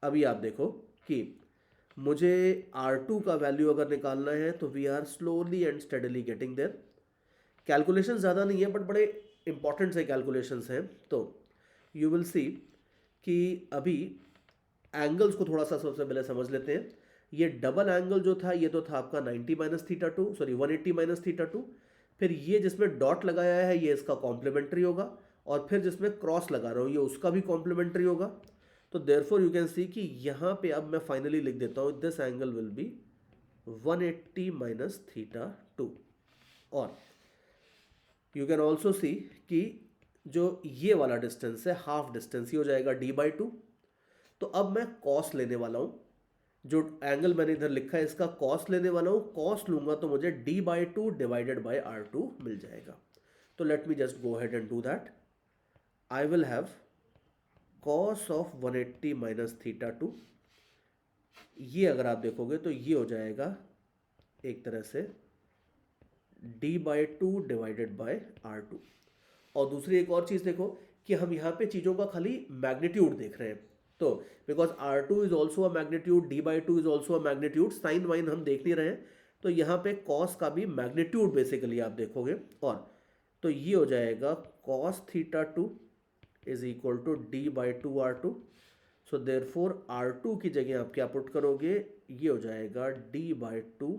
अभी आप देखो कि मुझे R2 का वैल्यू अगर निकालना है तो we are slowly and steadily getting there. Calculation ज़्यादा नहीं है बट बड़े इंपॉर्टेंट से कैलकुलेशंस हैं। तो यू विल सी कि अभी एंगल्स को थोड़ा सा सबसे पहले समझ लेते हैं। ये डबल एंगल जो था ये तो था आपका 90 माइनस θ2, सॉरी 180 माइनस θ2। फिर ये जिसमें डॉट लगाया है ये इसका कॉम्प्लीमेंट्री होगा, और फिर जिसमें क्रॉस लगा रहा हूँ ये उसका भी कॉम्प्लीमेंट्री होगा। तो देयरफॉर यू कैन सी कि यहाँ पे अब मैं फाइनली लिख देता हूँ this angle will be 180 minus θ2। और यू कैन ऑल्सो सी कि जो ये वाला डिस्टेंस है, हाफ डिस्टेंस, ये हो जाएगा d/2। तो अब मैं कॉस लेने वाला हूँ, जो एंगल मैंने इधर लिखा है इसका कॉस लेने वाला हूँ। कॉस लूंगा तो मुझे d/2 डिवाइडेड बाय R2 मिल जाएगा। तो let me just go ahead and do that. I will have cos of 180 minus θ2, ये अगर आप देखोगे तो ये हो जाएगा एक तरह से d/2 डिवाइडेड बाय R2। और दूसरी एक और चीज़ देखो, कि हम यहाँ पे चीज़ों का खाली मैग्नीट्यूड देख रहे हैं। तो because R2 is also a magnitude, d/2 is also a magnitude, sine वाइन हम देख नहीं रहे हैं, तो यहाँ पे कॉस का भी मैग्नीट्यूड बेसिकली आप देखोगे। और तो ये हो जाएगा cos theta 2 is equal to d/2 R2। So therefore R2 की जगह आप क्या पुट करोगे, ये हो जाएगा d/2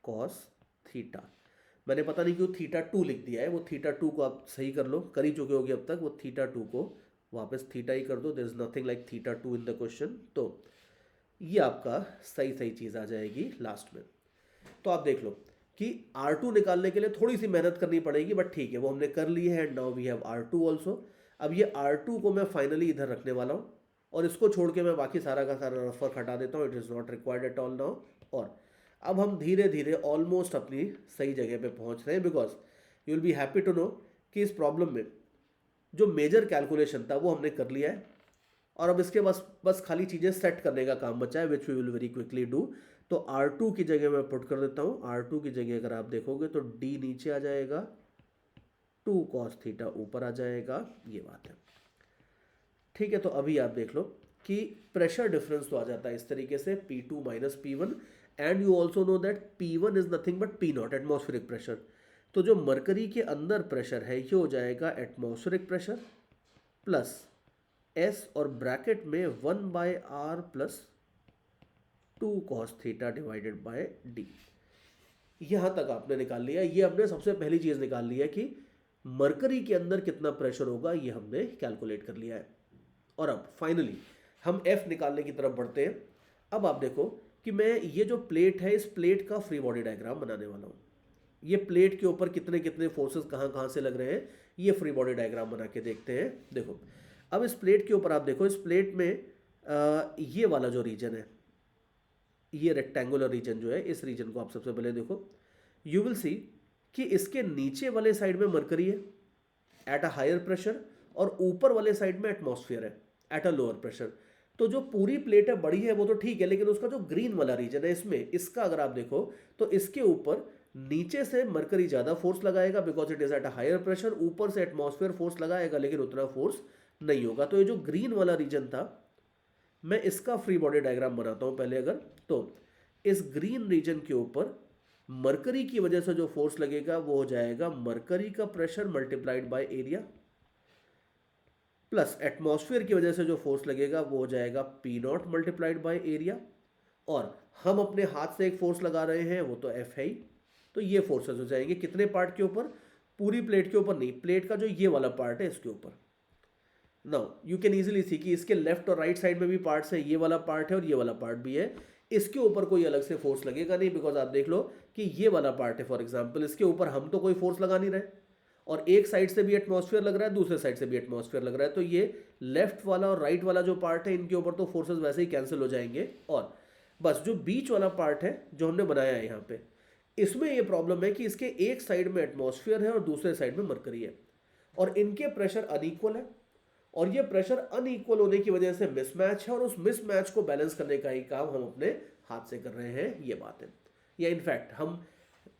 कॉस थीटा। मैंने पता नहीं क्यों थीटा 2 लिख दिया है, वो थीटा 2 को आप सही कर लो, कर ही चुके होगे अब तक, वो थीटा 2 को वापस थीटा ही कर दो, there is nothing like theta 2 in the question. तो ये आपका सही सही चीज़ आ जाएगी लास्ट में। तो आप देख लो कि R2 निकालने के लिए थोड़ी सी मेहनत करनी पड़ेगी, बट ठीक है वो हमने कर ली है, and now we have R2 also. अब ये R2 को मैं फाइनली इधर रखने वाला हूँ, और इसको छोड़ के मैं बाकी सारा का सारा रफर हटा देता हूँ, it is not required at all now. और अब हम धीरे धीरे ऑलमोस्ट अपनी सही जगह पे पहुँच रहे हैं, because you will be happy to know कि इस प्रॉब्लम में जो मेजर कैलकुलेशन था वो हमने कर लिया है, और अब इसके बस खाली चीज़ें सेट करने का काम बचा है, which we will very quickly do. तो R2 की जगह मैं पुट कर देता हूँ, R2 की जगह अगर आप देखोगे तो D नीचे आ जाएगा, 2 cos थीटा ऊपर आ जाएगा, ये बात है। ठीक है, तो अभी आप देख लो कि प्रेशर डिफरेंस तो आ जाता है इस तरीके से P2 minus P1, and you also know that P1 is nothing but P0 atmospheric pressure. तो जो मरकरी के अंदर प्रेशर है ये हो जाएगा एटमॉस्फेरिक प्रेशर प्लस S, और ब्रैकेट में 1/R plus 2 cos theta divided bye D। यहाँ तक आपने निकाल लिया, ये हमने सबसे पहली चीज़ निकाल ली है कि मरकरी के अंदर कितना प्रेशर होगा, ये हमने कैलकुलेट कर लिया है। और अब फाइनली हम F निकालने की तरफ बढ़ते हैं। अब आप देखो कि मैं ये जो प्लेट है, इस प्लेट का फ्री बॉडी डायग्राम बनाने वाला हूँ। ये प्लेट के ऊपर कितने कितने फोर्सेस कहाँ कहाँ से लग रहे हैं, ये फ्री बॉडी डायग्राम बना के देखते हैं। देखो अब इस प्लेट के ऊपर आप देखो, इस प्लेट में ये वाला जो रीजन है, ये रेक्टेंगुलर रीजन जो है, इस रीजन को आप सबसे पहले देखो, यू विल सी कि इसके नीचे वाले साइड में मरकरी है एट अ हायर प्रेशर, और ऊपर वाले साइड में एटमॉस्फेयर है एट अ लोअर प्रेशर। तो जो पूरी प्लेट है बड़ी है वो तो ठीक है, लेकिन उसका जो ग्रीन वाला रीजन है इसमें, इसका अगर आप देखो तो इसके ऊपर नीचे से मरकरी ज़्यादा फोर्स लगाएगा because it is at a higher pressure, ऊपर से एटमॉस्फेयर फोर्स लगाएगा लेकिन उतना फोर्स नहीं होगा। तो ये जो ग्रीन वाला रीजन था, मैं इसका फ्री बॉडी डायग्राम बनाता हूं पहले। अगर तो इस ग्रीन रीजन के ऊपर मरकरी की वजह से जो फोर्स लगेगा वो हो जाएगा मरकरी का pressure multiplied by area, plus atmosphere की वजह से जो फोर्स लगेगा वो हो जाएगा P0 मल्टीप्लाइड बाय एरिया, और हम अपने हाथ से एक फोर्स लगा रहे हैं वो तो F है ही। तो ये फोर्सेस हो जाएंगे कितने पार्ट के ऊपर, पूरी प्लेट के ऊपर नहीं, प्लेट का जो ये वाला पार्ट है इसके ऊपर। नाउ यू कैन इजीली सी कि इसके लेफ्ट और राइट साइड में भी पार्ट्स है, ये वाला पार्ट है और ये वाला पार्ट भी है, इसके ऊपर कोई अलग से फोर्स लगेगा नहीं, बिकॉज आप देख लो कि ये वाला पार्ट है फॉर एग्जांपल, इसके ऊपर हम तो कोई फोर्स लगा नहीं रहे, और एक साइड से भी एटमॉस्फेयर लग रहा है, दूसरे साइड से भी एटमॉस्फेयर लग रहा है, तो ये लेफ्ट वाला और राइट वाला जो पार्ट है इनके ऊपर तो फोर्सेस वैसे ही कैंसिल हो जाएंगे। और बस जो बीच वाला पार्ट है जो हमने बनाया है यहाँ पे, इसमें ये प्रॉब्लम है कि इसके एक साइड में एटमॉस्फेयर है और दूसरे साइड में मरकरी है, और इनके प्रेशर अनइक्वल है, और ये प्रेशर अनइक्वल होने की वजह से मिसमैच है, और उस मिसमैच को बैलेंस करने का ही काम हम अपने हाथ से कर रहे हैं, ये बात है। या इनफैक्ट हम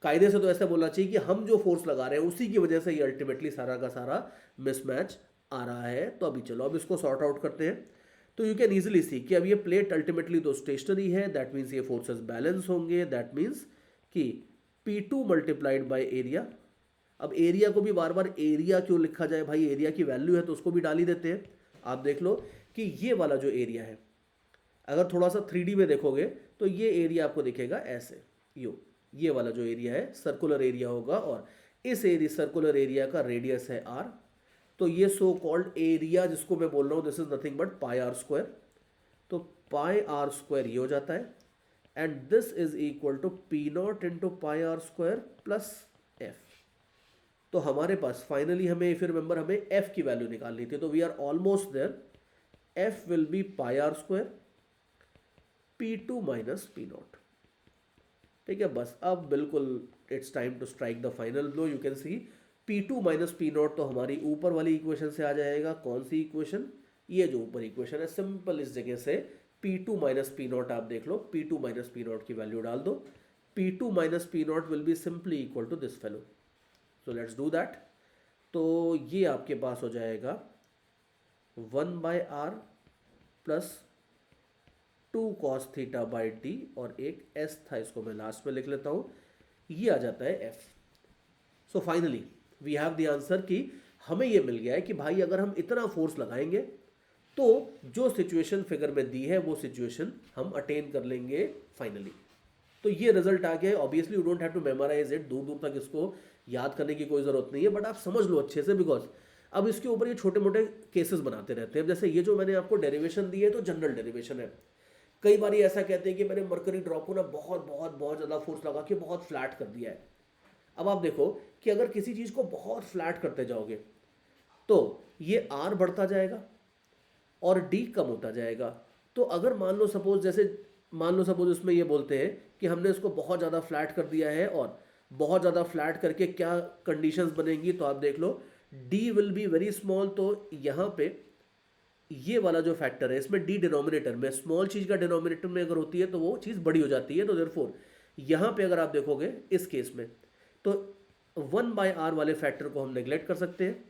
कायदे से तो ऐसा बोलना चाहिए कि हम जो फोर्स लगा रहे हैं उसी की वजह से ये अल्टीमेटली सारा का सारा मिसमैच आ रहा है। तो अभी चलो अब इसको सॉर्ट आउट करते हैं। तो यू कैन इजीली सी कि अब ये प्लेट अल्टीमेटली तो स्टेशनरी है, दैट मीन्स ये फोर्सेस बैलेंस होंगे, दैट मीन्स कि P2 मल्टीप्लाइड बाय एरिया। अब एरिया को भी बार बार एरिया क्यों लिखा जाए भाई, एरिया की वैल्यू है तो उसको भी डाल ही देते हैं। आप देख लो कि ये वाला जो एरिया है, अगर थोड़ा सा 3D में देखोगे तो ये एरिया आपको दिखेगा ऐसे, ये वाला जो एरिया है सर्कुलर एरिया होगा, और इस एरिया सर्कुलर एरिया का रेडियस है r। तो ये सो कॉल्ड एरिया जिसको मैं बोल रहा हूँ this is nothing but pi r square. तो पाई आर स्क्वायर ये हो जाता है, and this is equal to P0 into pi r square plus F। तो हमारे पास फाइनली हमें, इफ यू रिमेंबर, हमें F की वैल्यू निकालनी थी, तो we are almost there. F will be pi r square P2 minus P0। ठीक है, बस अब बिल्कुल it's time to strike the final blow. You can C P2 minus P0 तो हमारी ऊपर वाली इक्वेशन से आ जाएगा। कौन सी इक्वेशन, ये जो ऊपर इक्वेशन है, सिंपल इस जगह से P2 माइनस P0 आप देख लो, P2 माइनस P0 की वैल्यू डाल दो, P2 minus P0 will be simply equal to this fellow. So let's do that. तो ये आपके पास हो जाएगा 1/r प्लस 2 cos θ/t, और एक s था, इसको मैं लास्ट में लिख लेता हूँ, ये आ जाता है f। So finally we have the answer कि हमें ये मिल गया है कि भाई अगर हम इतना फोर्स लगाएंगे तो जो सिचुएशन फिगर में दी है वो सिचुएशन हम अटेन कर लेंगे फाइनली। तो ये रिजल्ट आ गया है। Obviously you don't have to memorize it, दूर दूर तक इसको याद करने की कोई ज़रूरत नहीं है, बट आप समझ लो अच्छे से, बिकॉज अब इसके ऊपर ये छोटे मोटे केसेस बनाते रहते हैं। जैसे ये जो मैंने आपको डेरिवेशन दी है तो जनरल डेरिवेशन है। कई बार ये ऐसा कहते हैं कि मैंने मरकरी ड्रॉप को ना बहुत बहुत बहुत ज़्यादा फोर्स लगा के बहुत फ्लैट कर दिया है। अब आप देखो कि अगर किसी चीज़ को बहुत फ्लैट करते जाओगे तो ये आर बढ़ता जाएगा और डी कम होता जाएगा। तो अगर मान लो सपोज इसमें ये बोलते हैं कि हमने इसको बहुत ज़्यादा फ्लैट कर दिया है, और बहुत ज़्यादा फ्लैट करके क्या कंडीशंस बनेंगी, तो आप देख लो D will be very small. तो यहाँ पे ये वाला जो फैक्टर है इसमें डी डिनोमिनेटर में, स्मॉल चीज़ का डिनोमिनेटर में अगर होती है तो वो चीज़ बड़ी हो जाती है। तो देयरफॉर यहाँ पे अगर आप देखोगे इस केस में तो 1/r वाले फैक्टर को हम नेग्लेक्ट कर सकते हैं।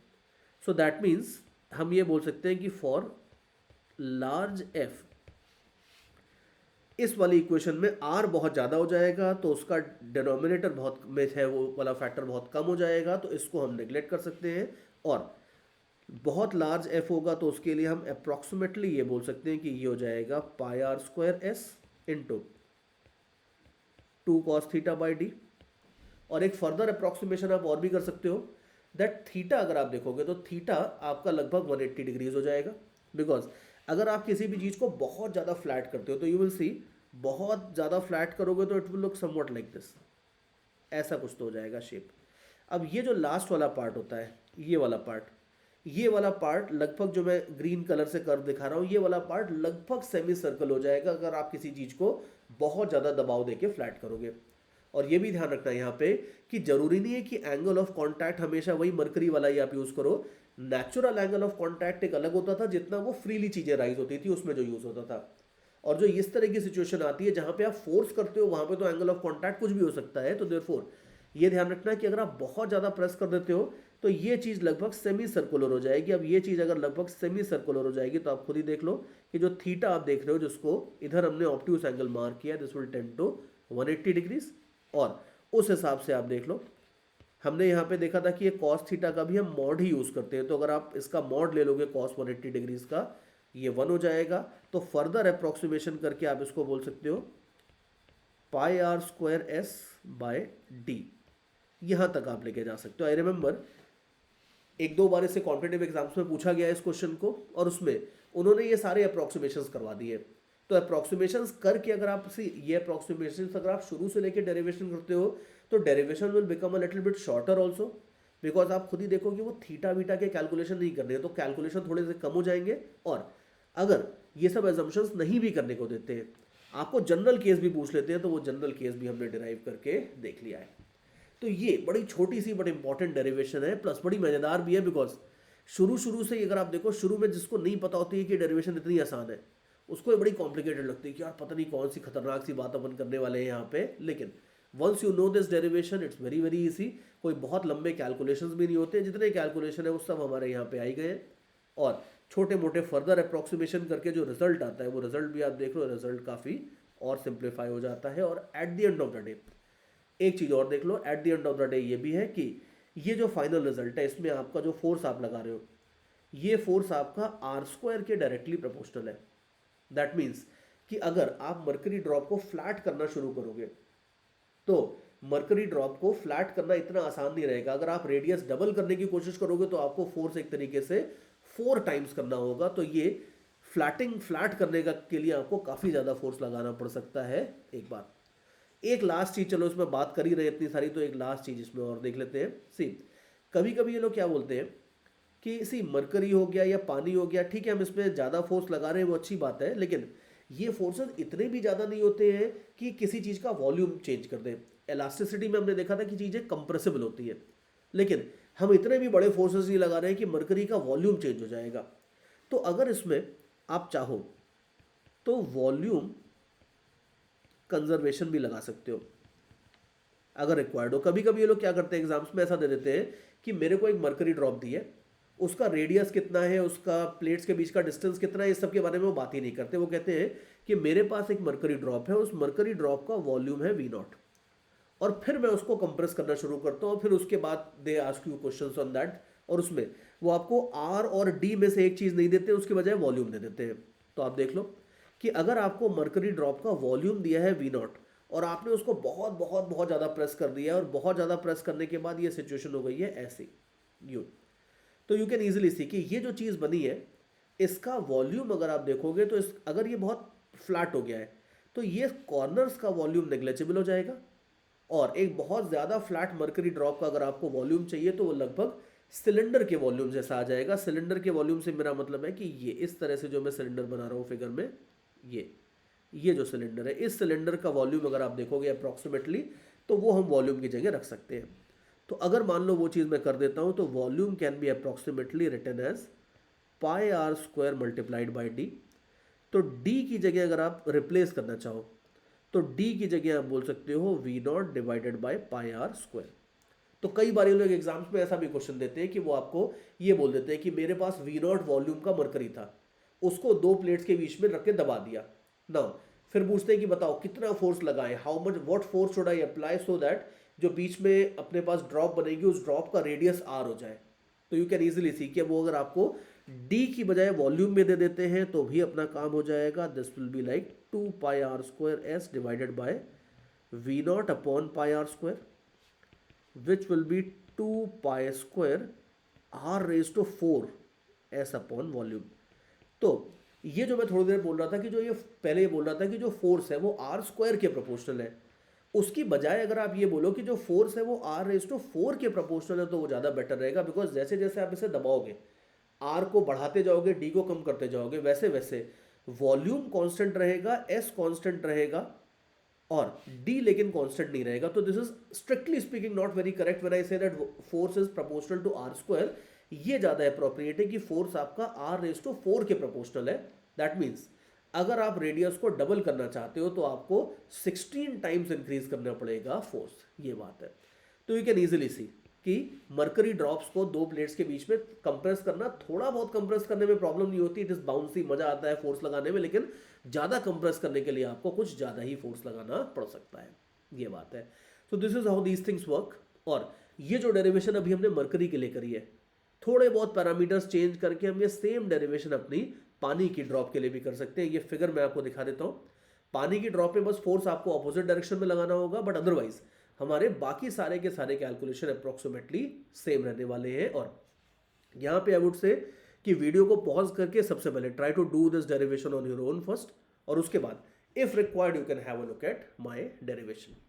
सो दैट मीन्स हम ये बोल सकते हैं कि फॉर लार्ज एफ, इस वाली इक्वेशन में r बहुत ज़्यादा हो जाएगा तो उसका डिनोमिनेटर बहुत में है वो वाला फैक्टर बहुत कम हो जाएगा, तो इसको हम नेग्लेक्ट कर सकते हैं। और बहुत लार्ज f होगा तो उसके लिए हम अप्रॉक्सीमेटली ये बोल सकते हैं कि ये हो जाएगा πr² इंटू 2 cos θ/d। और एक फर्दर अप्रॉक्सीमेशन आप और भी कर सकते हो, दैट थीटा अगर आप देखोगे तो थीटा आपका लगभग 180 डिग्रीज हो जाएगा। बिकॉज अगर आप किसी भी चीज़ को बहुत ज़्यादा फ्लैट करते हो तो यू विल सी, बहुत ज़्यादा फ्लैट करोगे तो it will look somewhat like this, ऐसा कुछ तो हो जाएगा शेप। अब ये जो लास्ट वाला पार्ट होता है, ये वाला पार्ट लगभग जो मैं ग्रीन कलर से कर्व दिखा रहा हूँ, ये वाला पार्ट लगभग सेमी सर्कल हो जाएगा अगर आप किसी चीज़ को बहुत ज़्यादा दबाव देके फ्लैट करोगे। और ये भी ध्यान रखना है यहाँ पे कि जरूरी नहीं है कि एंगल ऑफ कांटेक्ट हमेशा वही मरकरी वाला ही आप यूज़ करो। नेचुरल एंगल ऑफ कांटेक्ट एक अलग होता था, जितना वो फ्रीली चीज़ें राइज होती थी उसमें जो यूज़ होता था। और जो इस तरह की सिचुएशन आती है जहाँ पे आप फोर्स करते हो वहाँ पे तो एंगल ऑफ कांटेक्ट कुछ भी हो सकता है। तो देयरफॉर ये ध्यान रखना है कि अगर आप बहुत ज़्यादा प्रेस कर देते हो तो ये चीज़ लगभग सेमी सर्कुलर हो जाएगी। अब ये चीज़ अगर लगभग सेमी सर्कुलर हो जाएगी तो आप खुद ही देख लो कि जो थीटा आप देख रहे हो जिसको इधर हमने ऑब्ट्यूस एंगल मार्क किया, this will tend to 180 degrees. और उस हिसाब से आप देख लो, हमने यहाँ पे देखा था कि ये cos थीटा का भी हम मॉड ही यूज़ करते हैं। तो अगर आप इसका मॉड ले लोगे cos 180 डिग्रीज का, ये 1 हो जाएगा। तो फर्दर अप्रॉक्सीमेशन करके आप इसको बोल सकते हो πr²s/d, यहाँ तक आप लेके जा सकते हो। आई रिमेंबर एक दो बार इससे कॉम्पिटेटिव एग्जाम्स में पूछा गया इस क्वेश्चन को, और उसमें उन्होंने ये सारे अप्रॉक्सीमेशंस करवा दिए। तो अप्रॉक्सीमेशंस करके अगर आप ये अप्रॉक्सीमेशंस अगर आप शुरू से लेके डेरिवेशन करते हो तो derivation will become a little bit shorter also, because आप खुद ही देखो कि वो थीटा वीटा के कैलकुलेशन नहीं करने हैं, तो कैलकुलेशन थोड़े से कम हो जाएंगे। और अगर ये सब एजम्पशंस नहीं भी करने को देते हैं, आपको जनरल केस भी पूछ लेते हैं, तो वो जनरल केस भी हमने डिराइव करके देख लिया है। तो ये बड़ी छोटी सी बट इंपॉर्टेंट डेरिवेशन है, प्लस बड़ी मज़ेदार भी है। बिकॉज शुरू से अगर आप देखो, शुरू में जिसको नहीं पता होती है कि डेरिवेशन इतनी आसान है, उसको ये बड़ी कॉम्प्लिकेटेड लगती है कि यार पता नहीं कौन सी खतरनाक सी बात अपन करने वाले हैं यहाँ पे। लेकिन once you know this derivation it's very very easy. कोई बहुत लंबे कैलकुलेशंस भी नहीं होते, जितने कैलकुलेशन है वो सब हमारे यहाँ पे आई गए हैं। और छोटे मोटे फर्दर अप्रॉक्सीमेशन करके जो रिजल्ट आता है वो रिजल्ट भी आप देख लो, रिजल्ट काफ़ी और सिंप्लीफाई हो जाता है। और at the end of the day एक चीज़ और देख लो, at the end of the day ये भी है कि ये जो फाइनल रिजल्ट है इसमें आपका जो फोर्स आप लगा रहे हो, ये फोर्स आपका r² के डायरेक्टली प्रोपोर्शनल है। दैट मीन्स कि अगर आप मरकरी ड्रॉप को फ्लैट करना शुरू करोगे तो मरकरी ड्रॉप को फ्लैट करना इतना आसान नहीं रहेगा। अगर आप रेडियस डबल करने की कोशिश करोगे तो आपको फोर्स एक तरीके से 4 टाइम्स करना होगा। तो ये फ्लैट करने का के लिए आपको काफ़ी ज़्यादा फोर्स लगाना पड़ सकता है। एक लास्ट चीज़, चलो इसमें बात कर ही रहे इतनी सारी, तो एक लास्ट चीज़ इसमें और देख लेते हैं। कभी कभी ये लोग क्या बोलते हैं कि मरकरी हो गया या पानी हो गया, ठीक है हम इसमें ज़्यादा फोर्स लगा रहे हैं वो अच्छी बात है, लेकिन ये फोर्सेस इतने भी ज़्यादा नहीं होते हैं कि किसी चीज़ का वॉल्यूम चेंज कर दें। इलास्टिसिटी में हमने देखा था कि चीज़ें कंप्रेसिबल होती है, लेकिन हम इतने भी बड़े फोर्सेस नहीं लगा रहे हैं कि मरकरी का वॉल्यूम चेंज हो जाएगा। तो अगर इसमें आप चाहो तो वॉल्यूम कंजर्वेशन भी लगा सकते हो अगर रिक्वायर्ड हो। कभी कभी ये लोग क्या करते हैं एग्जाम्स में ऐसा दे देते हैं कि मेरे को एक मरकरी ड्रॉप दी है, उसका रेडियस कितना है, उसका प्लेट्स के बीच का डिस्टेंस कितना है, इस सब के बारे में वो बात ही नहीं करते। वो कहते हैं कि मेरे पास एक मरकरी ड्रॉप है, उस मरकरी ड्रॉप का वॉल्यूम है V0, और फिर मैं उसको कंप्रेस करना शुरू करता हूँ, और फिर उसके बाद they ask you questions on that, और उसमें वो आपको R और D में से एक चीज़ नहीं देते, उसके बजाय वॉल्यूम दे देते हैं। तो आप देख लो कि अगर आपको मरकरी ड्रॉप का वॉल्यूम दिया है V0 और आपने उसको बहुत बहुत बहुत ज़्यादा प्रेस कर दिया है, और बहुत ज़्यादा प्रेस करने के बाद ये सिचुएशन हो गई है ऐसी, यू तो यू कैन ईजिली सी कि ये जो चीज़ बनी है, इसका वॉल्यूम अगर आप देखोगे तो अगर ये बहुत फ्लैट हो गया है तो ये कॉर्नर्स का वॉल्यूम नेग्लेजिबल हो जाएगा, और एक बहुत ज़्यादा फ्लैट मरकरी ड्रॉप का अगर आपको वॉल्यूम चाहिए तो वो लगभग सिलेंडर के वॉल्यूम जैसा आ जाएगा। सिलेंडर के वॉल्यूम से मेरा मतलब है कि ये इस तरह से जो मैं सिलेंडर बना रहा हूँ फिगर में, ये जो सिलेंडर है, इस सिलेंडर का वॉल्यूम अगर आप देखोगे अप्रॉक्सीमेटली, तो वो हम वॉल्यूम की जगह रख सकते हैं। तो अगर मान लो वो चीज़ मैं कर देता हूँ, तो volume can be approximately written as pi r square multiplied by d. तो डी की जगह अगर आप रिप्लेस करना चाहो तो डी की जगह आप बोल सकते हो V0 divided by pi r square. तो कई बार ये लोग एग्जाम्स में ऐसा भी क्वेश्चन देते हैं कि वो आपको ये बोल देते हैं कि मेरे पास V0 वॉल्यूम का मरकरी था, उसको दो प्लेट्स के बीच में रख के दबा दिया ना, फिर पूछते हैं कि बताओ कितना फोर्स लगाएं, how much what force should I apply so that जो बीच में अपने पास ड्रॉप बनेगी उस ड्रॉप का रेडियस R हो जाए। तो यू कैन इजीली सी कि वो अगर आपको डी की बजाय वॉल्यूम में दे देते हैं तो भी अपना काम हो जाएगा। This will be like 2 pi r square S divided by V0 upon pi r square, which will be 2 pi square r raise to 4 S upon volume. तो ये जो मैं थोड़ी देर बोल रहा था कि जो ये पहले ये बोल रहा था कि जो फोर्स है वो आर स्क्वायर के प्रोपोर्शनल है, उसकी बजाय अगर आप ये बोलो कि जो फोर्स है वो आर रेज टू 4 के प्रोपोर्शनल है, तो वो ज़्यादा बेटर रहेगा। बिकॉज जैसे जैसे आप इसे दबाओगे, आर को बढ़ाते जाओगे, डी को कम करते जाओगे, वैसे वैसे वॉल्यूम कांस्टेंट रहेगा, एस कांस्टेंट रहेगा, और डी लेकिन कांस्टेंट नहीं रहेगा। तो this is strictly speaking not very correct when I say that force is proportional to r square. ये ज़्यादा अप्रोप्रिएट है कि फोर्स आपका आर रेज टू 4 के प्रोपोर्शनल है। दैट मीन्स अगर आप रेडियस को डबल करना चाहते हो तो आपको 16 टाइम्स इंक्रीज करना पड़ेगा फोर्स, ये बात है। तो यू कैन इजीली सी कि मरकरी ड्रॉप्स को दो प्लेट्स के बीच में कंप्रेस करना, थोड़ा बहुत कंप्रेस करने में प्रॉब्लम नहीं होती, इट इज बाउंसी, मजा आता है फोर्स लगाने में, लेकिन ज़्यादा कंप्रेस करने के लिए आपको कुछ ज़्यादा ही फोर्स लगाना पड़ सकता है, ये बात है। तो this is how these things work. और ये जो डेरिवेशन अभी हमने मरकरी के लिए करी है, थोड़े बहुत पैरामीटर्स चेंज करके हम ये सेम डेरिवेशन अपनी पानी की ड्रॉप के लिए भी कर सकते हैं। ये फिगर मैं आपको दिखा देता हूँ। पानी की ड्रॉप में बस फोर्स आपको अपोजिट डायरेक्शन में लगाना होगा, बट अदरवाइज हमारे बाकी सारे के सारे कैलकुलेशन अप्रोक्सीमेटली सेम रहने वाले हैं। और यहाँ पे आई वुड से कि वीडियो को पॉज करके सबसे पहले try to do this derivation on your own first, और उसके बाद if required you can have a look at my derivation.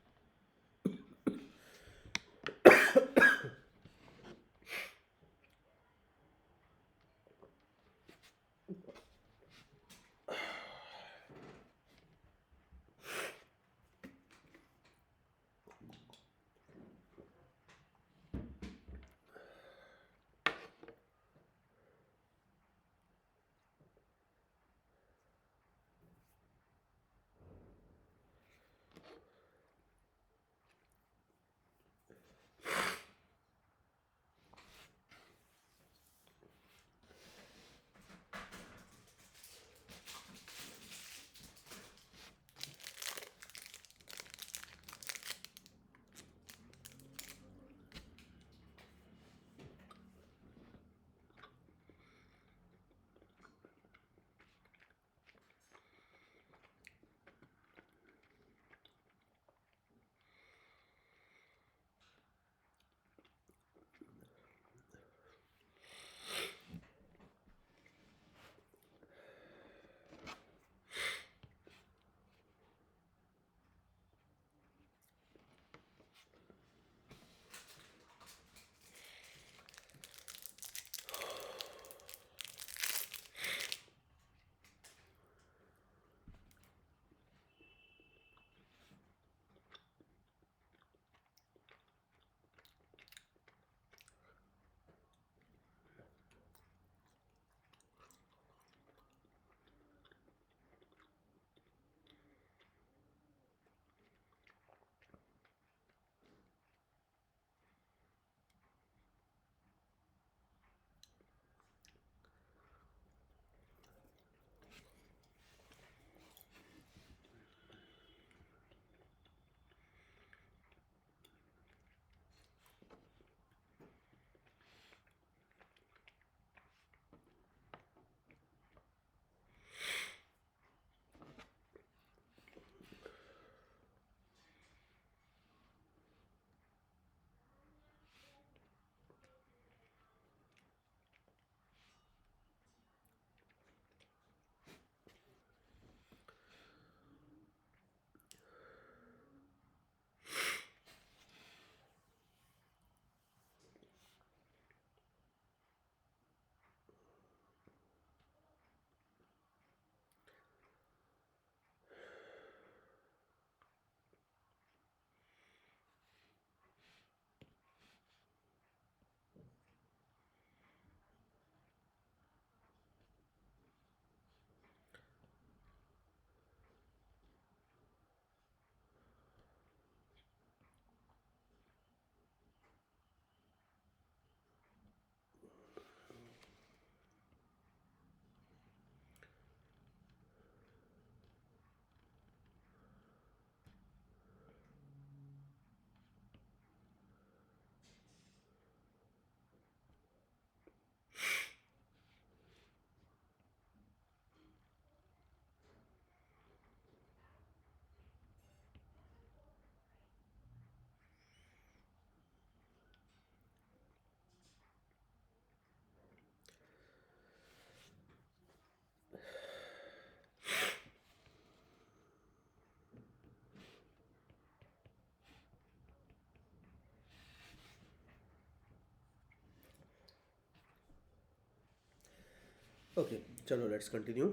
Okay, चलो लेट्स कंटिन्यू।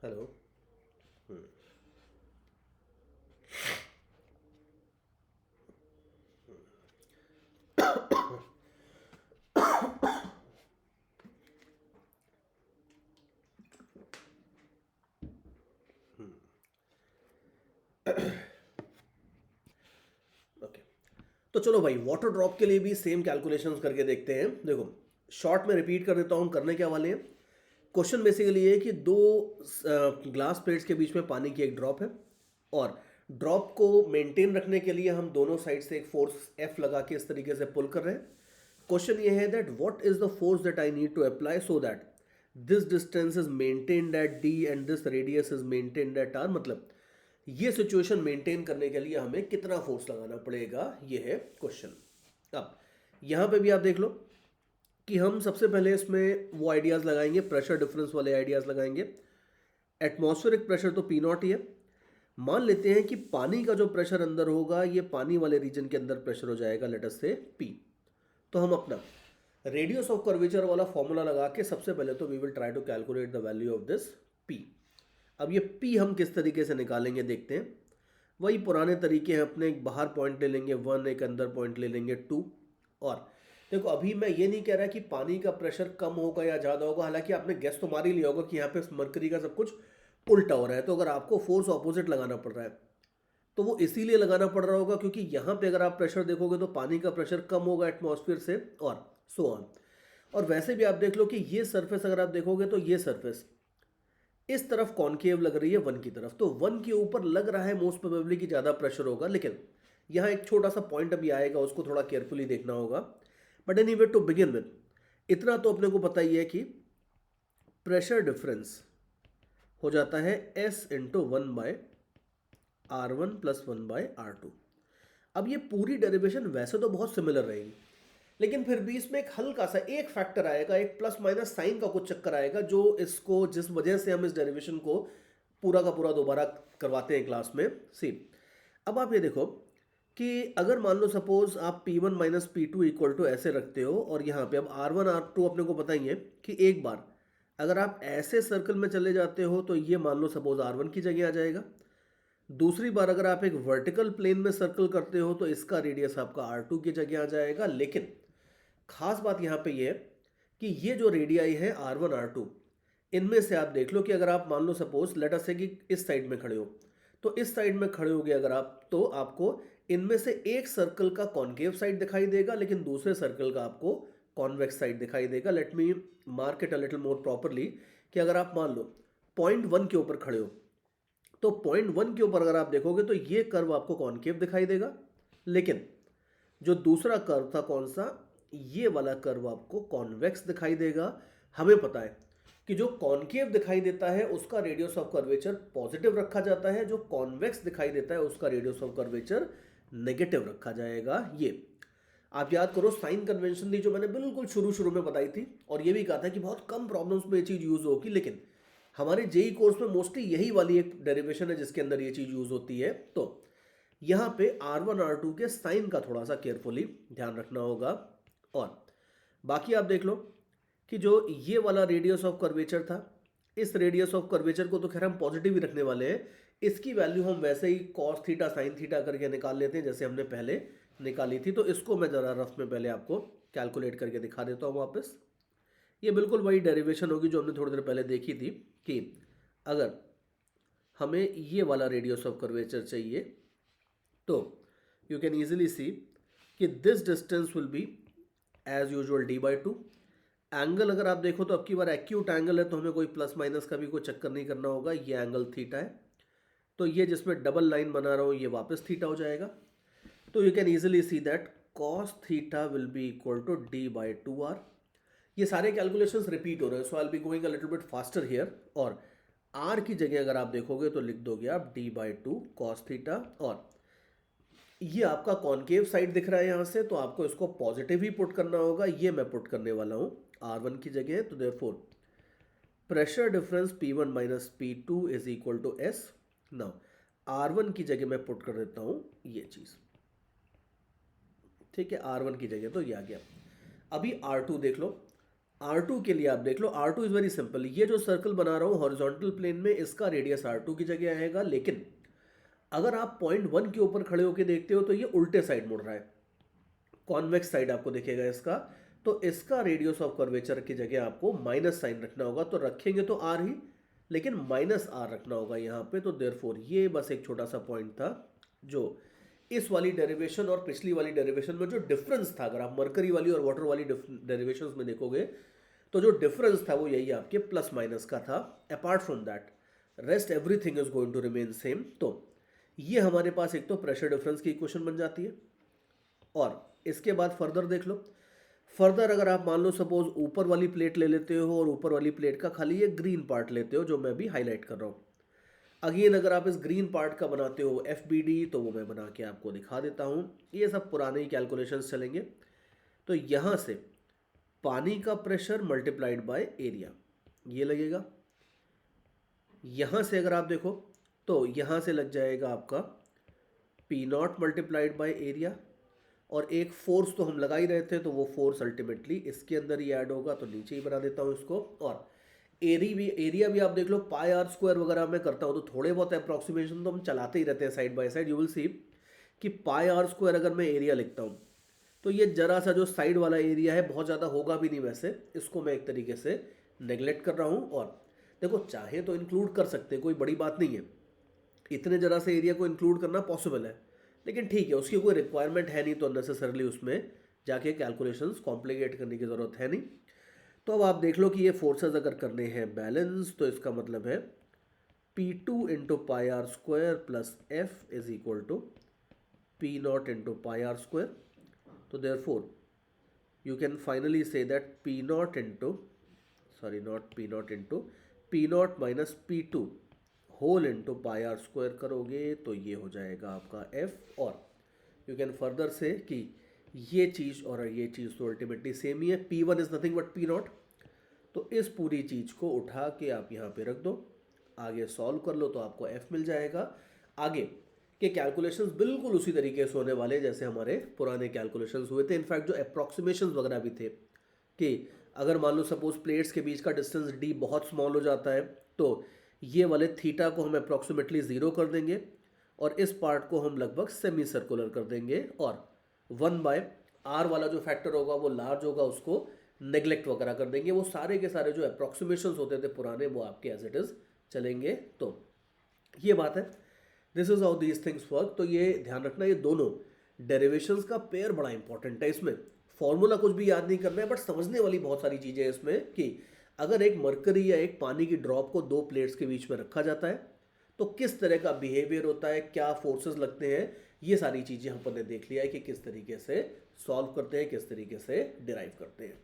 हेलो। ओके, तो चलो भाई, वाटर ड्रॉप के लिए भी सेम कैलकुलेशंस करके देखते हैं। देखो, शॉर्ट में रिपीट कर देता हूँ हम करने क्या वाले हैं। क्वेश्चन बेसिकली ये है कि दो ग्लास प्लेट्स के बीच में पानी की एक ड्रॉप है, और ड्रॉप को मेंटेन रखने के लिए हम दोनों साइड से एक फोर्स एफ लगा के इस तरीके से पुल कर रहे हैं। क्वेश्चन ये है that what is the force that I need to apply so that this distance is maintained at d and this radius is maintained at r. मतलब ये सिचुएशन मेंटेन करने के लिए हमें कितना फोर्स लगाना पड़ेगा, ये है क्वेश्चन। अब यहां पे भी आप देख लो कि हम सबसे पहले इसमें वो आइडियाज़ लगाएंगे, प्रेशर डिफरेंस वाले आइडियाज़ लगाएंगे। एटमॉस्फेरिक प्रेशर तो पी नॉट ही है। मान लेते हैं कि पानी का जो प्रेशर अंदर होगा, ये पानी वाले रीजन के अंदर प्रेशर हो जाएगा, लेट अस से पी। तो हम अपना रेडियस ऑफ कर्वेचर वाला फॉर्मूला लगा के सबसे पहले तो we will try to calculate the value of this P. अब ये पी हम किस तरीके से निकालेंगे देखते हैं। वही पुराने तरीके हैं अपने, एक बाहर पॉइंट ले लेंगे 1, एक अंदर पॉइंट ले लेंगे 2। और देखो, अभी मैं ये नहीं कह रहा कि पानी का प्रेशर कम होगा या ज़्यादा होगा, हालांकि आपने गेस तो मार ही लिया होगा कि यहाँ पे मरकरी का सब कुछ उल्टा हो रहा है। तो अगर आपको फोर्स ऑपोजिट लगाना पड़ रहा है तो वो इसीलिए लगाना पड़ रहा होगा क्योंकि यहाँ पे अगर आप प्रेशर देखोगे तो पानी का प्रेशर कम होगा एटमॉस्फेयर से, और सो ऑन। और वैसे भी आप देख लो कि ये सरफेस अगर आप देखोगे तो ये सरफेस इस तरफ कॉनकेव लग रही है 1 की तरफ, तो 1 के ऊपर लग रहा है मोस्ट प्रोबेबली कि ज़्यादा प्रेशर होगा। लेकिन यहाँ एक छोटा सा पॉइंट अभी आएगा, उसको थोड़ा केयरफुली देखना होगा। But anyway, to begin with इतना तो अपने को पता ही है कि प्रेशर डिफरेंस हो जाता है S into 1/R1 plus 1/R2। अब ये पूरी डेरिवेशन वैसे तो बहुत सिमिलर रहेगी, लेकिन फिर भी इसमें एक हल्का सा एक फैक्टर आएगा, एक प्लस माइनस साइन का कुछ चक्कर आएगा, जो इसको, जिस वजह से हम इस डेरिवेशन को पूरा का पूरा दोबारा करवाते हैं क्लास में। सी, अब आप ये देखो कि अगर मान लो सपोज आप P1 minus P2 equal to ऐसे रखते हो, और यहाँ पे अब R1 R2 अपने को पता ही है कि एक बार अगर आप ऐसे सर्कल में चले जाते हो तो ये मान लो सपोज R1 की जगह आ जाएगा। दूसरी बार अगर आप एक वर्टिकल प्लेन में सर्कल करते हो तो इसका रेडियस आपका R2 की जगह आ जाएगा। लेकिन खास बात यहाँ पे ये है कि ये जो रेडियाई है R1 R2, इनमें से आप देख लो कि अगर आप मान लो सपोज लेट अस से कि इस साइड में खड़े हो, तो इस साइड में खड़े होगे अगर आप, तो आपको इनमें से एक सर्कल का कॉनकेव साइड दिखाई देगा, लेकिन दूसरे सर्कल का आपको कॉन्वेक्स साइड दिखाई देगा। Let me mark it a little more properly कि अगर आप मान लो पॉइंट 1 के ऊपर खड़े हो, तो पॉइंट 1 के ऊपर अगर आप देखोगे तो ये कर्व आपको कॉनकेव दिखाई देगा, लेकिन जो दूसरा कर्व था कौन सा, ये वाला कर्व आपको कॉन्वेक्स दिखाई देगा। हमें पता है कि जो कॉनकेव दिखाई देता है उसका रेडियस ऑफ कर्वेचर पॉजिटिव रखा जाता है, जो कॉन्वेक्स दिखाई देता है उसका रेडियस ऑफ कर्वेचर नेगेटिव रखा जाएगा। ये आप याद करो, साइन कन्वेंशन थी जो मैंने बिल्कुल शुरू शुरू में बताई थी, और ये भी कहा था कि बहुत कम प्रॉब्लम्स में ये चीज़ यूज होगी, लेकिन हमारे जेई कोर्स में मोस्टली यही वाली एक डेरिवेशन है जिसके अंदर ये चीज़ यूज होती है। तो यहाँ पे R1 R2 के साइन का थोड़ा सा केयरफुली ध्यान रखना होगा। और बाकी आप देख लो कि जो ये वाला रेडियस ऑफ कर्वेचर था, इस रेडियस ऑफ कर्वेचर को तो खैर हम पॉजिटिव ही रखने वाले हैं। इसकी वैल्यू हम वैसे ही कॉस थीटा साइन थीटा करके निकाल लेते हैं जैसे हमने पहले निकाली थी। तो इसको मैं ज़रा रफ में पहले आपको कैलकुलेट करके दिखा देता हूँ वापस। ये बिल्कुल वही डेरिवेशन होगी जो हमने थोड़ी देर पहले देखी थी कि अगर हमें ये वाला रेडियस ऑफ कर्वेचर चाहिए तो यू कैन ईजिली सी कि this distance will be as usual d/2। Angle अगर आप देखो तो अब की बार एक्यूट एंगल है तो हमें कोई प्लस माइनस का भी कोई चक्कर नहीं करना होगा, ये एंगल थीटा है। तो ये जिसमें डबल लाइन बना रहा हूँ ये वापस थीटा हो जाएगा। तो you can easily see that cos theta will be equal to d/2r। ये सारे कैलकुलेशंस रिपीट हो रहे हैं, so I will be going a little bit faster here. और r की जगह अगर आप देखोगे तो लिख दोगे आप d/2 कॉस थीटा, और ये आपका कॉनकेव साइड दिख रहा है यहाँ से, तो आपको इसको पॉजिटिव ही पुट करना होगा। ये मैं पुट करने वाला हूँ R1 की जगह। तो therefore pressure difference P1 minus P2 is equal to S। Now R1 की जगह मैं पुट कर देता हूं ये चीज, ठीक है, R1 की जगह तो ये आ गया। अभी R2 देख लो, R2 के लिए आप देख लो, R2 इज वेरी सिंपल, ये जो सर्कल बना रहा हूं हॉरिजॉन्टल प्लेन में, इसका रेडियस R2 की जगह आएगा। लेकिन अगर आप पॉइंट 1 के ऊपर खड़े होकर देखते हो तो ये उल्टे साइड मुड़ रहा है, कॉन्वेक्स साइड आपको दिखेगा इसका, तो इसका रेडियस ऑफ कर्वेचर की जगह आपको माइनस साइन रखना होगा। तो रखेंगे तो आर ही, लेकिन माइनस आर रखना होगा यहाँ पे। तो देयरफॉर ये बस एक छोटा सा पॉइंट था जो इस वाली डेरिवेशन और पिछली वाली डेरिवेशन में जो डिफरेंस था, अगर आप मरकरी वाली और वाटर वाली डेरिवेशंस में देखोगे तो जो डिफरेंस था वो यही आपके प्लस माइनस का था। Apart from that rest everything is going to remain same. तो ये हमारे पास एक तो प्रेशर डिफरेंस की इक्वेशन बन जाती है। और इसके बाद फर्दर देख लो, फर्दर अगर आप मान लो सपोज ऊपर वाली प्लेट ले लेते हो और ऊपर वाली प्लेट का खाली ये ग्रीन पार्ट लेते हो जो मैं भी हाईलाइट कर रहा हूँ। अगेन अगर आप इस ग्रीन पार्ट का बनाते हो FBD तो वो मैं बना के आपको दिखा देता हूँ। ये सब पुराने ही कैलकुलेशंस चलेंगे। तो यहाँ से पानी का प्रेशर मल्टीप्लाइड बाय एरिया ये लगेगा। यहाँ से अगर आप देखो तो यहाँ से लग जाएगा आपका P0 मल्टीप्लाइड बाय एरिया, और एक फोर्स तो हम लगा ही रहे थे तो वो फोर्स अल्टीमेटली इसके अंदर ही ऐड होगा, तो नीचे ही बना देता हूँ इसको। और एरिया भी आप देख लो पाई आर स्क्वायर वगैरह मैं करता हूँ तो थोड़े बहुत अप्रॉक्सीमेशन तो हम चलाते ही रहते हैं side by side. You will see कि पाई आर स्क्वायर अगर मैं एरिया लिखता हूँ तो ये जरा सा जो साइड वाला एरिया है बहुत ज़्यादा होगा भी नहीं, वैसे इसको मैं एक तरीके से नेग्लेक्ट कर रहा हूँ। और देखो चाहे तो इंक्लूड कर सकते हैं, कोई बड़ी बात नहीं है, इतने जरा से एरिया को इंक्लूड करना पॉसिबल है, लेकिन ठीक है उसकी कोई रिक्वायरमेंट है नहीं, तो नेसेसरली उसमें जाके कैलकुलेशंस कॉम्प्लिकेट करने की ज़रूरत है नहीं। तो अब आप देख लो कि ये फोर्सेस अगर करने हैं बैलेंस तो इसका मतलब है P2 into pi r square plus F is equal to P0 into pi r square. तो therefore you can finally say that P0 into, sorry not P0 into, P0 minus P2 whole into pi r square करोगे तो ये हो जाएगा आपका F। और you can further से कि ये चीज़ और ये चीज़ तो अल्टीमेटली सेम ही है, P1 is nothing but P0। तो इस पूरी चीज़ को उठा के आप यहाँ पे रख दो, आगे सॉल्व कर लो तो आपको F मिल जाएगा। आगे के कैलकुलेशंस बिल्कुल उसी तरीके से होने वाले जैसे हमारे पुराने कैलकुलेशंस हुए थे। इनफैक्ट जो अप्रॉक्सीमेशंस वगैरह भी थे कि अगर मान लो सपोज प्लेट्स के बीच का डिस्टेंस d बहुत स्मॉल हो जाता है तो ये वाले थीटा को हम अप्रॉक्सीमेटली 0 कर देंगे और इस पार्ट को हम लगभग सेमी सर्कुलर कर देंगे, और 1/r वाला जो फैक्टर होगा वो लार्ज होगा, उसको नेग्लेक्ट वगैरह कर देंगे। वो सारे के सारे जो अप्रॉक्सीमेशंस होते थे पुराने वो आपके एज इट इज़ चलेंगे। तो ये बात है, this is how these things work. तो ये ध्यान रखना, ये दोनों डेरिवेशंस का पेयर बड़ा इंपॉर्टेंट है। इसमें फॉर्मूला कुछ भी याद नहीं करना है, बट समझने वाली बहुत सारी चीज़ें हैं इसमें कि अगर एक मरकरी या एक पानी की ड्रॉप को दो प्लेट्स के बीच में रखा जाता है तो किस तरह का बिहेवियर होता है, क्या फोर्सेस लगते हैं, ये सारी चीज़ें अपन ने देख लिया है कि किस तरीके से सॉल्व करते हैं, किस तरीके से डिराइव करते हैं।